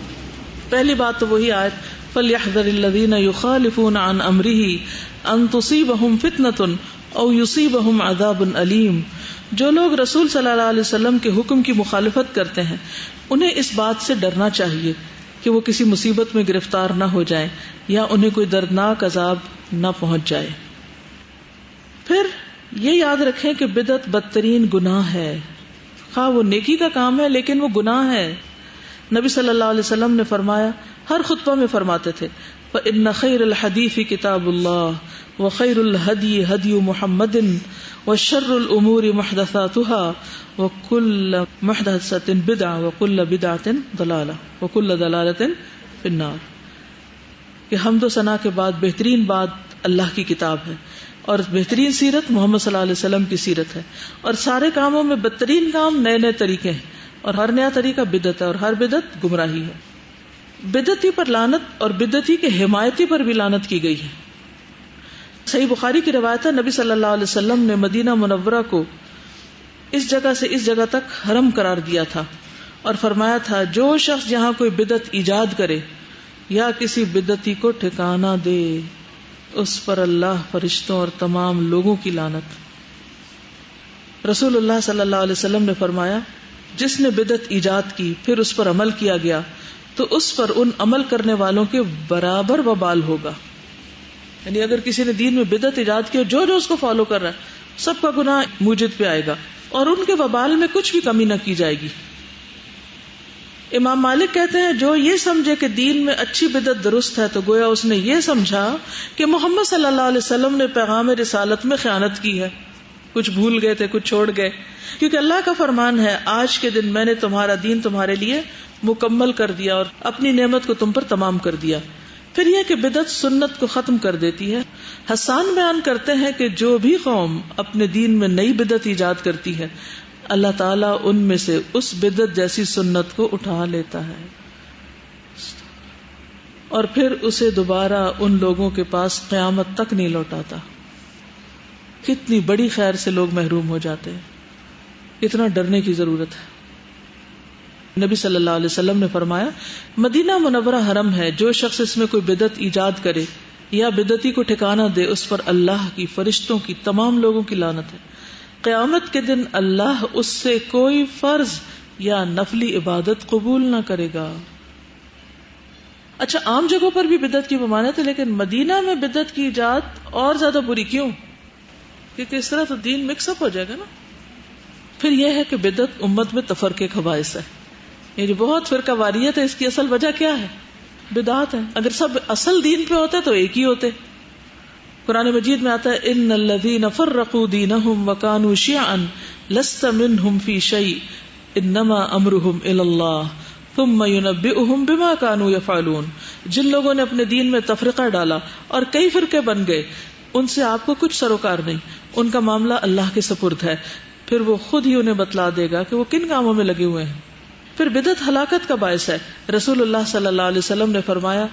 پہلی بات تو وہی آیت فَلْيَحْذَرِ الَّذِينَ يُخَالِفُونَ عَنْ أَمْرِهِ أَن تُصِيبَهُمْ فِتْنَةٌ أَوْ يُصِيبَهُمْ عَذَابٌ أَلِيمٌ. جو لوگ رسول صلی اللہ علیہ وسلم کے حکم کی مخالفت کرتے ہیں انہیں اس بات سے ڈرنا چاہیے کہ وہ کسی مصیبت میں گرفتار نہ ہو جائیں یا انہیں کوئی دردناک عذاب نہ پہنچ جائے. پھر یہ یاد رکھیں کہ بدعت بدترین گناہ ہے. خواہ وہ نیکی کا کام ہے لیکن وہ گناہ ہے. نبی صلی اللہ علیہ وسلم نے فرمایا، ہر خطبہ میں فرماتے تھے فَإِنَّ خَيْرَ الْحَدِيثِ كِتَابُ اللَّهِ وَخَيْرُ الْهَدْيِ هَدْيُ مُحَمَّدٍ وَشَرُّ الْأُمُورِ مُحْدَثَاتُهَا وَكُلُّ مُحْدَثَةٍ بِدْعَةٌ وَكُلُّ بِدْعَةٍ ضَلَالَةٌ وَكُلُّ ضَلَالَةٍ فِي النَّارِ. کہ حمد و ثنا کے بعد بہترین بات اللہ کی کتاب ہے اور بہترین سیرت محمد صلی اللہ علیہ وسلم کی سیرت ہے، اور سارے کاموں میں بدترین کام نئے نئے طریقے ہیں اور ہر نیا طریقہ بدعت ہے اور ہر بدعت گمراہی ہے. بدعتی پر لعنت اور بدعتی کے حمایتی پر بھی لعنت کی گئی ہے. صحیح بخاری کی روایت ہے نبی صلی اللہ علیہ وسلم نے مدینہ منورہ کو اس جگہ سے اس جگہ تک حرم قرار دیا تھا اور فرمایا تھا جو شخص یہاں کوئی بدعت ایجاد کرے یا کسی بدعتی کو ٹھکانہ دے اس پر اللہ، فرشتوں اور تمام لوگوں کی لعنت. رسول اللہ صلی اللہ علیہ وسلم نے فرمایا جس نے بدعت ایجاد کی پھر اس پر عمل کیا گیا تو اس پر ان عمل کرنے والوں کے برابر وبال ہوگا. یعنی اگر کسی نے دین میں بدعت ایجاد کی جو اس کو فالو کر رہا ہے سب کا گناہ موجد پہ آئے گا اور ان کے وبال میں کچھ بھی کمی نہ کی جائے گی. امام مالک کہتے ہیں جو یہ سمجھے کہ دین میں اچھی بدعت درست ہے تو گویا اس نے یہ سمجھا کہ محمد صلی اللہ علیہ وسلم نے پیغام رسالت میں خیانت کی ہے. کچھ بھول گئے تھے، کچھ چھوڑ گئے، کیونکہ اللہ کا فرمان ہے آج کے دن میں نے تمہارا دین تمہارے لیے مکمل کر دیا اور اپنی نعمت کو تم پر تمام کر دیا. پھر یہ کہ بدعت سنت کو ختم کر دیتی ہے. حسان بیان کرتے ہیں کہ جو بھی قوم اپنے دین میں نئی بدعت ایجاد کرتی ہے اللہ تعالیٰ ان میں سے اس بدعت جیسی سنت کو اٹھا لیتا ہے اور پھر اسے دوبارہ ان لوگوں کے پاس قیامت تک نہیں لوٹاتا. کتنی بڑی خیر سے لوگ محروم ہو جاتے ہیں. اتنا ڈرنے کی ضرورت ہے. نبی صلی اللہ علیہ وسلم نے فرمایا مدینہ منورہ حرم ہے، جو شخص اس میں کوئی بدعت ایجاد کرے یا بدعتی کو ٹھکانہ دے اس پر اللہ کی، فرشتوں کی، تمام لوگوں کی لعنت ہے. قیامت کے دن اللہ اس سے کوئی فرض یا نفلی عبادت قبول نہ کرے گا. اچھا عام جگہوں پر بھی بدعت کی ممانعت ہے، لیکن مدینہ میں بدعت کی ایجاد اور زیادہ بری کیوں؟ کیونکہ اس طرح تو دین مکس اپ ہو جائے گا نا. پھر یہ ہے کہ بدعت امت میں تفرقے کا باعث ہے. یہ جو بہت فرقہ واریت ہے، اس کی اصل وجہ کیا ہے؟ بدعات ہے. اگر سب اصل دین پہ ہوتے تو ایک ہی ہوتے. قرآن مجید میں آتا ہے ان الذین فرقوا دینہم وکانوا شیعا لست منہم فی شیء انما امرہم الی اللہ ثم ینبئہم بما کانوا یفعلون. جن لوگوں نے اپنے دین میں تفرقہ ڈالا اور کئی فرقے بن گئے، ان سے آپ کو کچھ سروکار نہیں، ان کا معاملہ اللہ کے سپرد ہے، پھر وہ خود ہی انہیں بتلا دے گا کہ وہ کن کاموں میں لگے ہوئے ہیں. پھر بدعت ہلاکت کا باعث ہے. رسول اللہ صلی اللہ علیہ وسلم نے فرمایا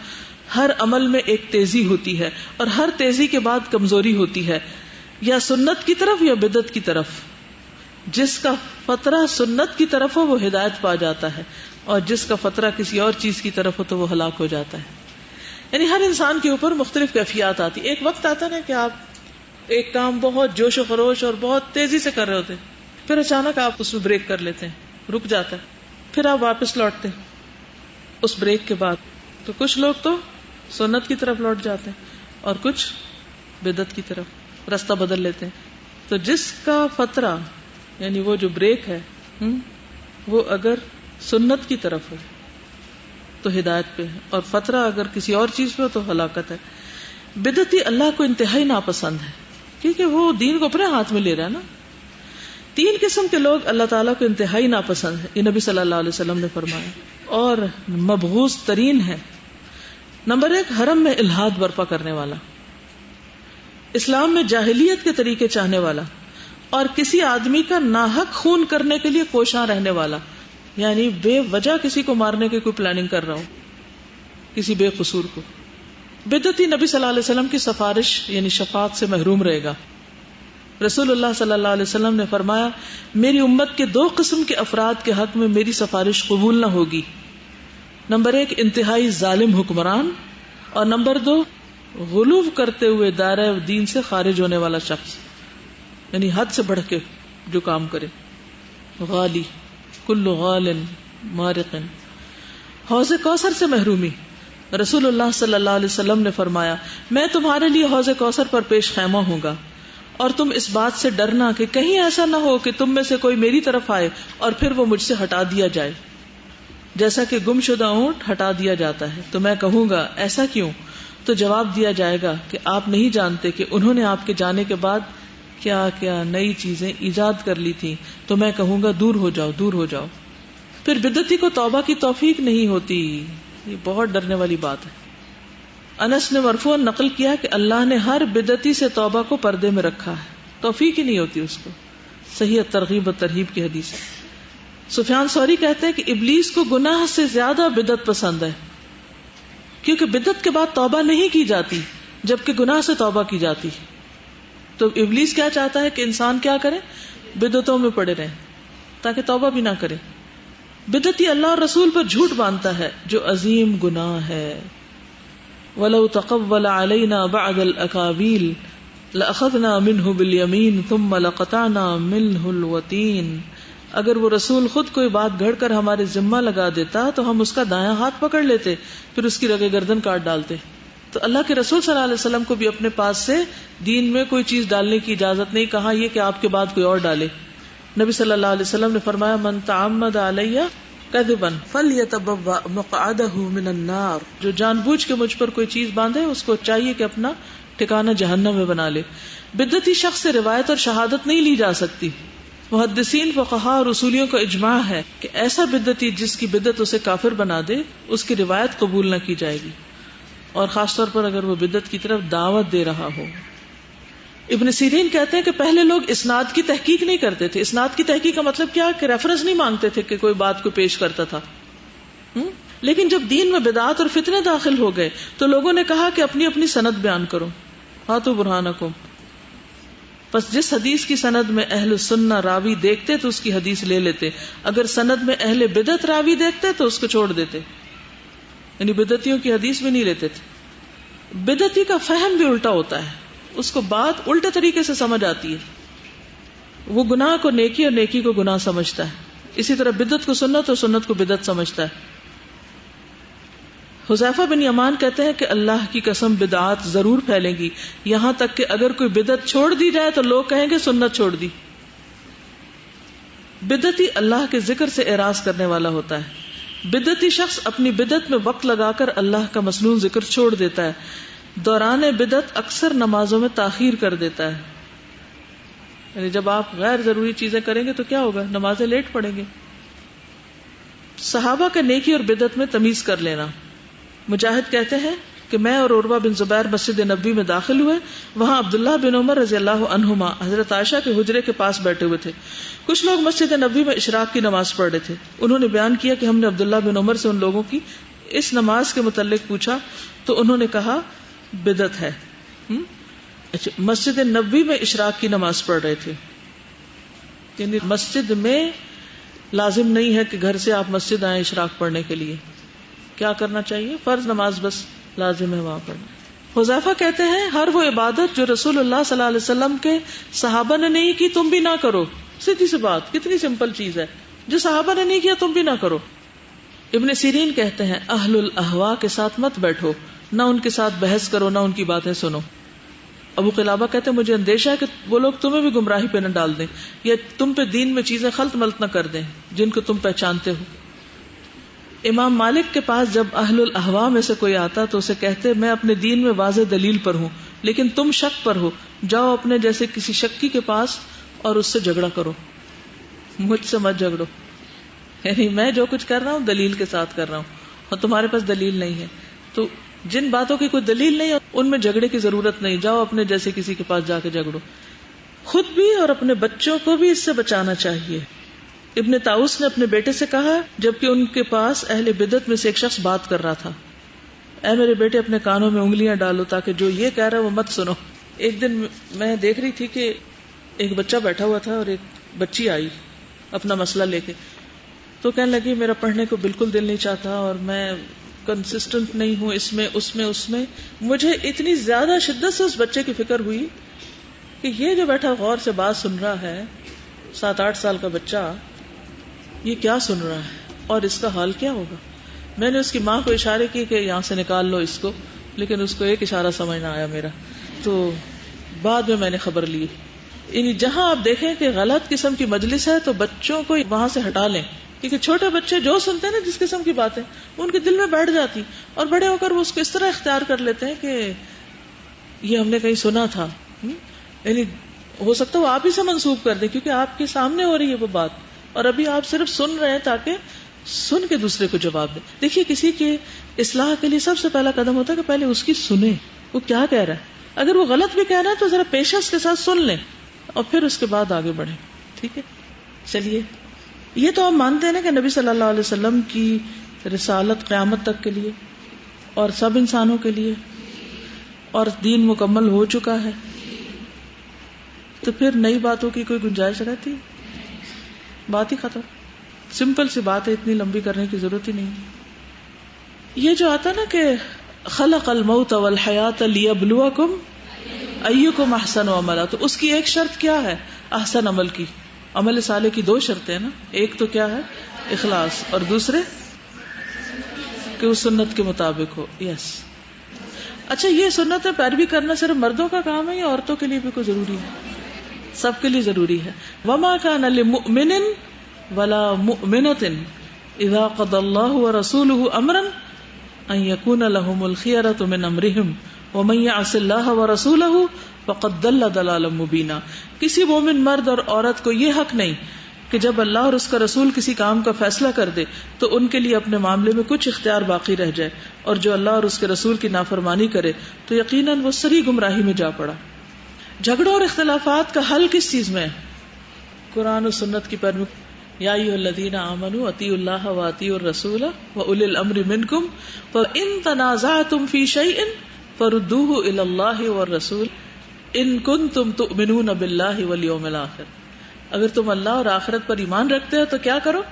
ہر عمل میں ایک تیزی ہوتی ہے اور ہر تیزی کے بعد کمزوری ہوتی ہے، یا سنت کی طرف یا بدعت کی طرف. جس کا فطرہ سنت کی طرف ہو وہ ہدایت پا جاتا ہے، اور جس کا فطرہ کسی اور چیز کی طرف ہو تو وہ ہلاک ہو جاتا ہے. یعنی ہر انسان کے اوپر مختلف کیفیات آتی. ایک وقت آتا ہے کہ آپ ایک کام بہت جوش و خروش اور بہت تیزی سے کر رہے ہوتے ہیں، پھر اچانک آپ اس میں بریک کر لیتے ہیں، رک جاتا ہے، پھر آپ واپس لوٹتے ہیں اس بریک کے بعد. تو کچھ لوگ تو سنت کی طرف لوٹ جاتے ہیں اور کچھ بدعت کی طرف راستہ بدل لیتے ہیں. تو جس کا فطرہ یعنی وہ جو بریک ہے وہ اگر سنت کی طرف ہو تو ہدایت پہ ہے، اور فطرہ اگر کسی اور چیز پہ ہو تو ہلاکت ہے. بدعتی اللہ کو انتہائی ناپسند ہے، کیونکہ وہ دین کو اپنے ہاتھ میں لے رہا ہے نا. 3 قسم کے لوگ اللہ تعالیٰ کو انتہائی ناپسند ہے، یہ نبی صلی اللہ علیہ وسلم نے فرمایا، اور مبغوض ترین ہے. نمبر 1، حرم میں الحاد برپا کرنے والا، اسلام میں جاہلیت کے طریقے چاہنے والا، اور کسی آدمی کا ناحق خون کرنے کے لیے کوشاں رہنے والا. یعنی بے وجہ کسی کو مارنے کی کوئی پلاننگ کر رہا ہو، کسی بے قصور کو. بدعتی نبی صلی اللہ علیہ وسلم کی سفارش یعنی شفاعت سے محروم رہے گا. رسول اللہ صلی اللہ علیہ وسلم نے فرمایا میری امت کے 2 قسم کے افراد کے حق میں میری سفارش قبول نہ ہوگی. نمبر 1، انتہائی ظالم حکمران، اور نمبر 2، غلو کرتے ہوئے دائرہ دین سے خارج ہونے والا شخص، یعنی حد سے بڑھ کے جو کام کرے. غالی، کل غال مارق. حوض کوثر سے محرومی، رسول اللہ صلی اللہ علیہ وسلم نے فرمایا میں تمہارے لیے حوض کوثر پر پیش خیمہ ہوں گا، اور تم اس بات سے ڈرنا کہ کہیں ایسا نہ ہو کہ تم میں سے کوئی میری طرف آئے اور پھر وہ مجھ سے ہٹا دیا جائے، جیسا کہ گم شدہ اونٹ ہٹا دیا جاتا ہے. تو میں کہوں گا ایسا کیوں؟ تو جواب دیا جائے گا کہ آپ نہیں جانتے کہ انہوں نے آپ کے جانے کے بعد کیا کیا نئی چیزیں ایجاد کر لی تھی. تو میں کہوں گا دور ہو جاؤ، دور ہو جاؤ. پھر بدعتی کو توبہ کی توفیق نہیں ہوتی. یہ بہت ڈرنے والی بات ہے. انس نے مرفوعاً نقل کیا کہ اللہ نے ہر بدعتی سے توبہ کو پردے میں رکھا ہے، توفیق ہی نہیں ہوتی اس کو. صحیح ترغیب و ترہیب کی حدیث. سفیان ثوری کہتے ہیں کہ ابلیس کو گناہ سے زیادہ بدعت پسند ہے، کیونکہ بدعت کے بعد توبہ نہیں کی جاتی جبکہ گناہ سے توبہ کی جاتی. تو ابلیس کیا چاہتا ہے کہ انسان کیا کرے؟ بدعتوں میں پڑے رہے تاکہ توبہ بھی نہ کرے. بدعتی اللہ اور رسول پر جھوٹ باندھتا ہے جو عظیم گناہ ہے. وَلَوْ تَقَوَّلَ عَلَيْنَا بَعْضَ الْأَقَاوِيلِ لَأَخَذْنَا مِنْهُ بِالْيَمِينِ ثُمَّ لَقَطَعْنَا مِنْهُ الْوَتِينَ. اگر وہ رسول خود کوئی بات گھڑ کر ہمارے ذمہ لگا دیتا تو ہم اس کا دایاں ہاتھ پکڑ لیتے، پھر اس کی رگے گردن کاٹ ڈالتے. تو اللہ کے رسول صلی اللہ علیہ وسلم کو بھی اپنے پاس سے دین میں کوئی چیز ڈالنے کی اجازت نہیں. کہا یہ کہ آپ کے بعد کوئی اور ڈالے. نبی صلی اللہ علیہ وسلم نے فرمایا من تعمد علیہ کذبا فلیتبوأ مقعدہ من النار. جو جان بوجھ کے مجھ پر کوئی چیز باندھے اس کو چاہیے کہ اپنا ٹھکانہ جہنم میں بنا لے. بدعتی شخص سے روایت اور شہادت نہیں لی جا سکتی. محدثین، فقہاء اور اصولیوں کا اجماع ہے کہ ایسا بدعتی جس کی بدعت اسے کافر بنا دے اس کی روایت قبول نہ کی جائے گی، اور خاص طور پر اگر وہ بدعت کی طرف دعوت دے رہا ہو. ابن سیرین کہتے ہیں کہ پہلے لوگ اسناد کی تحقیق نہیں کرتے تھے. اسناد کی تحقیق کا مطلب کیا کہ ریفرنس نہیں مانگتے تھے کہ کوئی بات کو پیش کرتا تھا. لیکن جب دین میں بدعات اور فتنے داخل ہو گئے تو لوگوں نے کہا کہ اپنی اپنی سند بیان کرو، ہاتھوں برہانکم. بس جس حدیث کی سند میں اہل سنہ راوی دیکھتے تو اس کی حدیث لے لیتے، اگر سند میں اہل بدعت راوی دیکھتے تو اس کو چھوڑ دیتے. یعنی بدعتیوں کی حدیث بھی نہیں لیتے تھے. بدعتی کا فہم بھی الٹا ہوتا ہے، اس کو بات الٹے طریقے سے سمجھ آتی ہے. وہ گناہ کو نیکی اور نیکی کو گناہ سمجھتا ہے. اسی طرح بدعت کو سنت اور سنت کو بدعت سمجھتا ہے. حذیفہ بن یمان کہتے ہیں کہ اللہ کی قسم بدعات ضرور پھیلیں گی، یہاں تک کہ اگر کوئی بدعت چھوڑ دی جائے تو لوگ کہیں گے سنت چھوڑ دی. بدعتی اللہ کے ذکر سے اعراض کرنے والا ہوتا ہے. بدعتی شخص اپنی بدعت میں وقت لگا کر اللہ کا مسنون ذکر چھوڑ دیتا ہے. دوران بدعت اکثر نمازوں میں تاخیر کر دیتا ہے. یعنی جب آپ غیر ضروری چیزیں کریں گے تو کیا ہوگا؟ نمازیں لیٹ پڑیں گے. صحابہ کا نیکی اور بدعت میں تمیز کر لینا. مجاہد کہتے ہیں کہ میں اور عروہ بن زبیر مسجد نبوی میں داخل ہوئے. وہاں عبداللہ بن عمر رضی اللہ عنہما حضرت عائشہ کے حجرے کے پاس بیٹھے ہوئے تھے. کچھ لوگ مسجد نبوی میں اشراق کی نماز پڑھ رہے تھے. انہوں نے بیان کیا کہ ہم نے عبداللہ بن عمر سے ان لوگوں کی اس نماز کے متعلق پوچھا تو انہوں نے کہا بدعت ہے. اچھا، مسجد نبوی میں اشراق کی نماز پڑھ رہے تھے، یعنی مسجد میں لازم نہیں ہے کہ گھر سے آپ مسجد آئیں اشراق پڑھنے کے لیے. کیا کرنا چاہیے؟ فرض نماز بس لازم ہے وہاں پڑھنا. حذیفہ کہتے ہیں ہر وہ عبادت جو رسول اللہ صلی اللہ علیہ وسلم کے صحابہ نے نہیں کی تم بھی نہ کرو. سیدھی سی بات، کتنی سمپل چیز ہے. جو صحابہ نے نہیں کیا تم بھی نہ کرو. ابن سیرین کہتے ہیں اہل الاہواء کے ساتھ مت بیٹھو، نہ ان کے ساتھ بحث کرو، نہ ان کی باتیں سنو. ابو قلابہ کہتے ہیں مجھے اندیشہ ہے کہ وہ لوگ تمہیں بھی گمراہی پہ نہ ڈال دیں یا تم پہ دین میں چیزیں خلط ملط نہ کر دیں جن کو تم پہچانتے ہو. امام مالک کے پاس جب اہل الاہواء میں سے کوئی آتا تو اسے کہتے میں اپنے دین میں واضح دلیل پر ہوں لیکن تم شک پر ہو، جاؤ اپنے جیسے کسی شکی کے پاس اور اس سے جھگڑا کرو، مجھ سے مت جھگڑو. یعنی میں جو کچھ کر رہا ہوں دلیل کے ساتھ کر رہا ہوں اور تمہارے پاس دلیل نہیں ہے، تو جن باتوں کی کوئی دلیل نہیں ہے ان میں جھگڑے کی ضرورت نہیں، جاؤ اپنے جیسے کسی کے پاس جا کے جھگڑو. خود بھی اور اپنے بچوں کو بھی اس سے بچانا چاہیے. ابن طاؤس نے اپنے بیٹے سے کہا جبکہ ان کے پاس اہل بدعت میں سے ایک شخص بات کر رہا تھا، اے میرے بیٹے اپنے کانوں میں انگلیاں ڈالو تاکہ جو یہ کہہ رہا ہے وہ مت سنو. ایک دن میں دیکھ رہی تھی کہ ایک بچہ بیٹھا ہوا تھا اور ایک بچی آئی اپنا مسئلہ لے کے، تو کہنے لگی میرا پڑھنے کو بالکل دل نہیں چاہتا اور میں کنسسٹنٹ نہیں ہوں اس میں. مجھے اتنی زیادہ شدت سے اس بچے کی فکر ہوئی کہ یہ جو بیٹھا غور سے بات سن رہا ہے 7-8 سال کا بچہ، یہ کیا سن رہا ہے اور اس کا حال کیا ہوگا. میں نے اس کی ماں کو اشارے کی کہ یہاں سے نکال لو اس کو، لیکن اس کو ایک اشارہ سمجھ نہ آیا میرا. تو بعد میں نے خبر لی. یعنی جہاں آپ دیکھیں کہ غلط قسم کی مجلس ہے تو بچوں کو وہاں سے ہٹا لیں، کیونکہ چھوٹے بچے جو سنتے ہیں نا جس قسم کی باتیں وہ ان کے دل میں بیٹھ جاتی اور بڑے ہو کر وہ اس کو اس طرح اختیار کر لیتے ہیں کہ یہ ہم نے کہیں سنا تھا. یعنی ہو سکتا ہے وہ آپ ہی سے منسوب کر دیں کیونکہ آپ کے سامنے ہو رہی ہے وہ بات اور ابھی آپ صرف سن رہے ہیں تاکہ سن کے دوسرے کو جواب دیں. دیکھیے کسی کے اصلاح کے لیے سب سے پہلا قدم ہوتا ہے کہ پہلے اس کی سنیں وہ کیا کہہ رہا ہے. اگر وہ غلط بھی کہہ رہا ہے تو ذرا پیشنس کے ساتھ سن لیں اور پھر اس کے بعد آگے بڑھیں. ٹھیک ہے، چلیے. یہ تو ہم مانتے ہیں نا کہ نبی صلی اللہ علیہ وسلم کی رسالت قیامت تک کے لیے اور سب انسانوں کے لیے اور دین مکمل ہو چکا ہے، تو پھر نئی باتوں کی کوئی گنجائش رہتی؟ بات ہی ختم. سمپل سی بات ہے، اتنی لمبی کرنے کی ضرورت ہی نہیں. یہ جو آتا نا کہ خلق الموت والحیات لیبلوکم ایکم احسن عملا، تو اس کی ایک شرط کیا ہے؟ احسن عمل کی. عمل صالح کی 2 شرطیں ہیں نا، ایک تو کیا ہے؟ اخلاص، اور دوسرے کہ وہ سنت کے مطابق ہو. یس. اچھا، یہ سنت پیروی کرنا صرف مردوں کا کام ہے یا عورتوں کے لیے بھی کوئی ضروری ہے؟ سب کے لیے ضروری ہے. وما كان لمؤمن ولا مؤمنة اذا قضى الله ورسوله امرا ان يكون لهم الخيرة من امرهم ومن يعص الله ورسوله فقد ضل ضلالا مبینا. کسی مومن مرد اور عورت کو یہ حق نہیں کہ جب اللہ اور اس کا رسول کسی کام کا فیصلہ کر دے تو ان کے لیے اپنے معاملے میں کچھ اختیار باقی رہ جائے، اور جو اللہ اور اس کے رسول کی نافرمانی کرے تو یقیناً وہ سری گمراہی میں جا پڑا. جھگڑوں اور اختلافات کا حل کس چیز میں؟ قرآن و سنت کی پیروی. یا ایھا الذین آمنوا اطیعوا اللہ واطیعوا الرسول واولی الامر منکم فان تنازعتم فی شیء فردوہ الی اللہ والرسول ان کنتم تؤمنون باللہ والیوم الآخر. اگر تم اللہ اور آخرت پر ایمان رکھتے ہو تو کیا کرو؟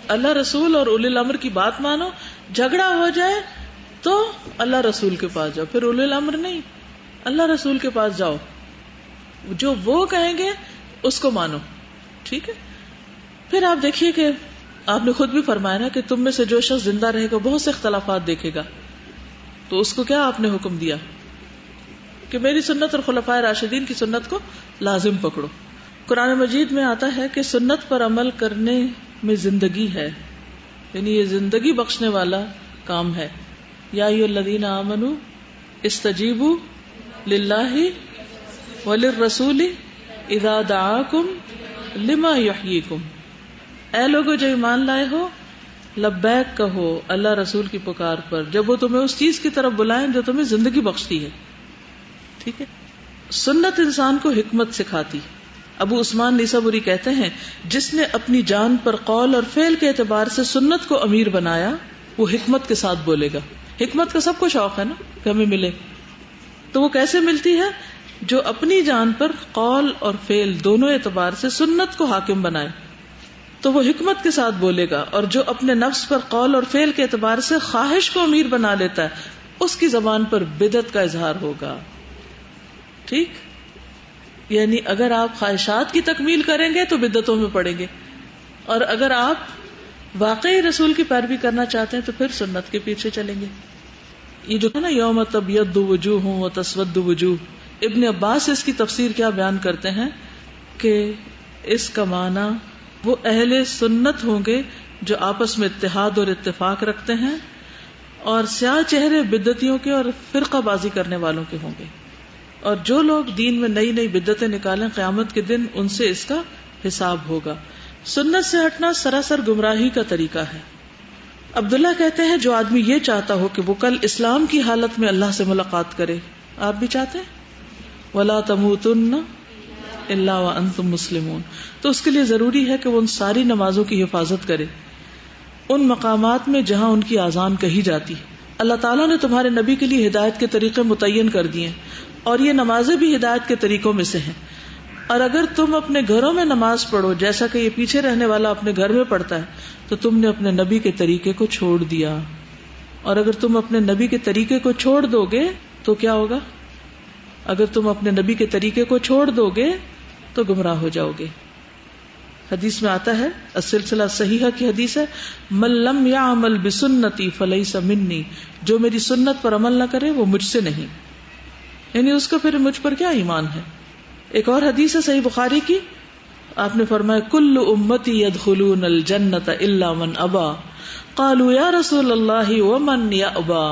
اللہ رسول اور اولی الامر کی بات مانو. جھگڑا ہو جائے تو اللہ رسول کے پاس جاؤ، پھر اولی الامر نہیں، اللہ رسول کے پاس جاؤ، جو وہ کہیں گے اس کو مانو. ٹھیک ہے. پھر آپ دیکھیے کہ آپ نے خود بھی فرمایا نا کہ تم میں سے جو شخص زندہ رہے گا بہت سے اختلافات دیکھے گا. تو اس کو کیا آپ نے حکم دیا کہ میری سنت اور خلفائے راشدین کی سنت کو لازم پکڑو. قرآن مجید میں آتا ہے کہ سنت پر عمل کرنے میں زندگی ہے، یعنی یہ زندگی بخشنے والا کام ہے. یا ایھا الذین آمنوا استجیبوا للہ وللرسول اذا دعاکم لما یحییکم. اے لوگو جو ایمان لائے ہو، لبیک کہو اللہ رسول کی پکار پر جب وہ تمہیں اس چیز کی طرف بلائیں جو تمہیں زندگی بخشتی ہے. ٹھیک ہے. سنت انسان کو حکمت سکھاتی. ابو عثمان نیسابوری کہتے ہیں جس نے اپنی جان پر قول اور فعل کے اعتبار سے سنت کو امیر بنایا وہ حکمت کے ساتھ بولے گا. حکمت کا سب کو شوق ہے نا کہ ہمیں ملے، تو وہ کیسے ملتی ہے؟ جو اپنی جان پر قول اور فعل دونوں اعتبار سے سنت کو حاکم بنائے تو وہ حکمت کے ساتھ بولے گا، اور جو اپنے نفس پر قول اور فعل کے اعتبار سے خواہش کو امیر بنا لیتا ہے اس کی زبان پر بدعت کا اظہار ہوگا. ٹھیک، یعنی اگر آپ خواہشات کی تکمیل کریں گے تو بدعتوں میں پڑیں گے، اور اگر آپ واقعی رسول کی پیروی کرنا چاہتے ہیں تو پھر سنت کے پیچھے چلیں گے. یہ جو ہے نا یوم تبیض وجوہ وتسود وجوہ، ابن عباس اس کی تفسیر کیا بیان کرتے ہیں کہ اس کا معنی وہ اہل سنت ہوں گے جو آپس میں اتحاد اور اتفاق رکھتے ہیں، اور سیاہ چہرے بدعتیوں کے اور فرقہ بازی کرنے والوں کے ہوں گے. اور جو لوگ دین میں نئی نئی بدعتیں نکالیں قیامت کے دن ان سے اس کا حساب ہوگا. سنت سے ہٹنا سراسر گمراہی کا طریقہ ہے. عبداللہ کہتے ہیں جو آدمی یہ چاہتا ہو کہ وہ کل اسلام کی حالت میں اللہ سے ملاقات کرے، آپ بھی چاہتے ہیں وَلَا تَمُوتُنَّ إِلَّا وَأَنْتُمْ مُسْلِمُونَ، تو اس کے لیے ضروری ہے کہ وہ ان ساری نمازوں کی حفاظت کرے ان مقامات میں جہاں ان کی اذان کہی جاتی. اللہ تعالیٰ نے تمہارے نبی کے لیے ہدایت کے طریقے متعین کر دیے ہیں، اور یہ نمازیں بھی ہدایت کے طریقوں میں سے ہیں. اور اگر تم اپنے گھروں میں نماز پڑھو جیسا کہ یہ پیچھے رہنے والا اپنے گھر میں پڑھتا ہے تو تم نے اپنے نبی کے طریقے کو چھوڑ دیا. اور اگر تم اپنے نبی کے طریقے کو چھوڑ دو گے تو کیا ہوگا؟ اگر تم اپنے نبی کے طریقے کو چھوڑ دو گے تو گمراہ ہو جاؤ گے. حدیث میں آتا ہے، السلسلہ صحیحہ کی حدیث ہے، من لم یعمل بسنتی فلیس منی، جو میری سنت پر عمل نہ کرے وہ مجھ سے نہیں، یعنی اس کو پھر مجھ پر کیا ایمان ہے. ایک اور حدیث ہے صحیح بخاری کی، آپ نے فرمایا کل امتی يدخلون الجنۃ الا من ابا، قالوا یا رسول اللہ ومن یابا،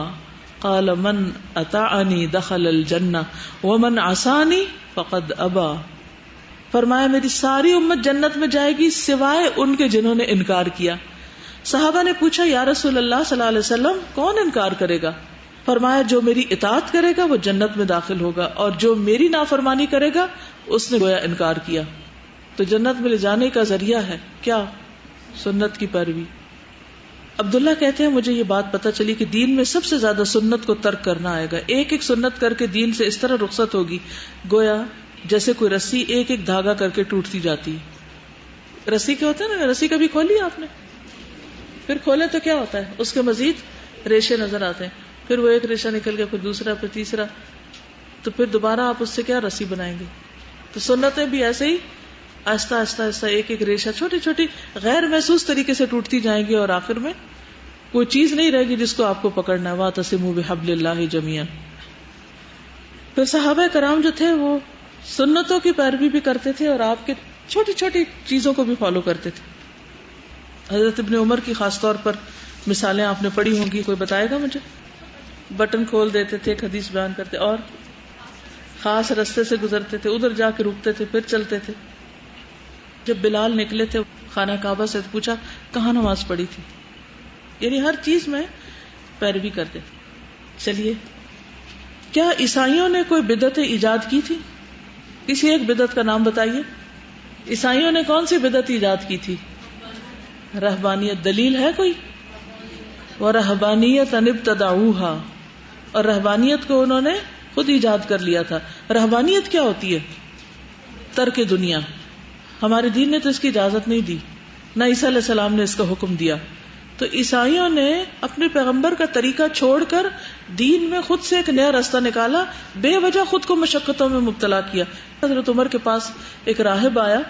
قال من اطاعنی دخل الجنہ ومن عصانی فقد ابا. فرمایا میری ساری امت جنت میں جائے گی سوائے ان کے جنہوں نے انکار کیا. صحابہ نے پوچھا یا رسول اللہ صلی اللہ علیہ وسلم کون انکار کرے گا؟ فرمایا جو میری اطاعت کرے گا وہ جنت میں داخل ہوگا، اور جو میری نافرمانی کرے گا اس نے گویا انکار کیا. تو جنت میں لے جانے کا ذریعہ ہے کیا؟ سنت کی پیروی. عبداللہ کہتے ہیں مجھے یہ بات پتہ چلی کہ دین میں سب سے زیادہ سنت کو ترک کرنا آئے گا. ایک ایک سنت کر کے دین سے اس طرح رخصت ہوگی گویا جیسے کوئی رسی ایک ایک دھاگا کر کے ٹوٹتی جاتی. رسی کیا ہوتا ہے نا، رسی کبھی کھولی آپ نے؟ پھر کھولے تو کیا ہوتا ہے، اس کے مزید ریشے نظر آتے ہیں، پھر وہ ایک ریشہ نکل گیا، پھر دوسرا، پھر تیسرا، تو پھر دوبارہ آپ اس سے کیا رسی بنائیں گے. تو سنتیں بھی ایسے ہی آہستہ آہستہ آہستہ ایک ایک ریشہ چھوٹی چھوٹی غیر محسوس طریقے سے ٹوٹتی جائیں گی، اور آخر میں کوئی چیز نہیں رہے گی جس کو آپ کو پکڑنا ہے. وَاعْتَصِمُوا بِحَبْلِ اللَّهِ جَمِيعًا. پھر صحابہ کرام جو تھے وہ سنتوں کی پیروی بھی کرتے تھے اور آپ کے چھوٹی چھوٹی چیزوں کو بھی فالو کرتے تھے. حضرت ابن عمر کی خاص طور پر مثالیں آپ نے پڑھی ہوں گی، کوئی بتائے گا مجھے؟ بٹن کھول دیتے تھے، ایک حدیث بیان کرتے، اور خاص رستے سے گزرتے تھے، ادھر جا کے رکتے تھے، پھر چلتے تھے. جب بلال نکلے تھے خانہ کعبہ سے پوچھا کہاں نماز پڑھی تھی، یعنی ہر چیز میں پیروی کرتے تھے. چلیے، کیا عیسائیوں نے کوئی بدعت ایجاد کی تھی؟ کسی ایک بدعت کا نام بتائیے. عیسائیوں نے کون سی بدعت ایجاد کی تھی؟ رہبانیت. دلیل ہے کوئی؟ وَرَهْبَانِيَّةً ابْتَدَعُوهَا، اور رہبانیت کو انہوں نے خود ایجاد کر لیا تھا. رہبانیت کیا ہوتی ہے؟ ترک دنیا. ہمارے دین نے تو اس کی اجازت نہیں دی، نہ عیسیٰ علیہ السلام نے اس کا حکم دیا. تو عیسائیوں نے اپنے پیغمبر کا طریقہ چھوڑ کر دین میں خود سے ایک نیا راستہ نکالا، بے وجہ خود کو مشقتوں میں مبتلا کیا. حضرت عمر کے پاس ایک راہب آیا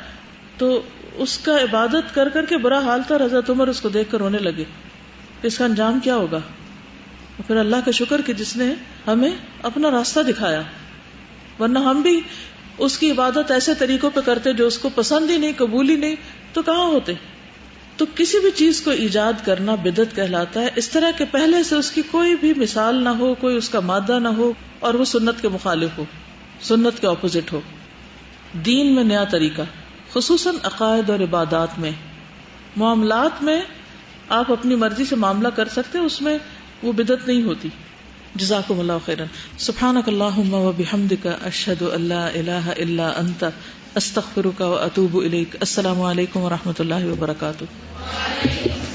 تو اس کا عبادت کر کر کے برا حال تھا، اور حضرت عمر اس کو دیکھ کر رونے لگے. اس کا انجام کیا ہوگا؟ اور پھر اللہ کا شکر کہ جس نے ہمیں اپنا راستہ دکھایا، ورنہ ہم بھی اس کی عبادت ایسے طریقوں پہ کرتے جو اس کو پسند ہی نہیں، قبول ہی نہیں، تو کہاں ہوتے. تو کسی بھی چیز کو ایجاد کرنا بدعت کہلاتا ہے، اس طرح کہ پہلے سے اس کی کوئی بھی مثال نہ ہو، کوئی اس کا مادہ نہ ہو، اور وہ سنت کے مخالف ہو، سنت کے اپوزٹ ہو. دین میں نیا طریقہ، خصوصاً عقائد اور عبادات میں. معاملات میں آپ اپنی مرضی سے معاملہ کر سکتے، اس میں وہ بدعت نہیں ہوتی. جزاکم اللہ خیرا. سبحانک اللہم و بحمدک، اشہد ان لا الہ الا انت، استغفرک و اتوب الیک. السلام علیکم و رحمۃ اللہ وبرکاتہ.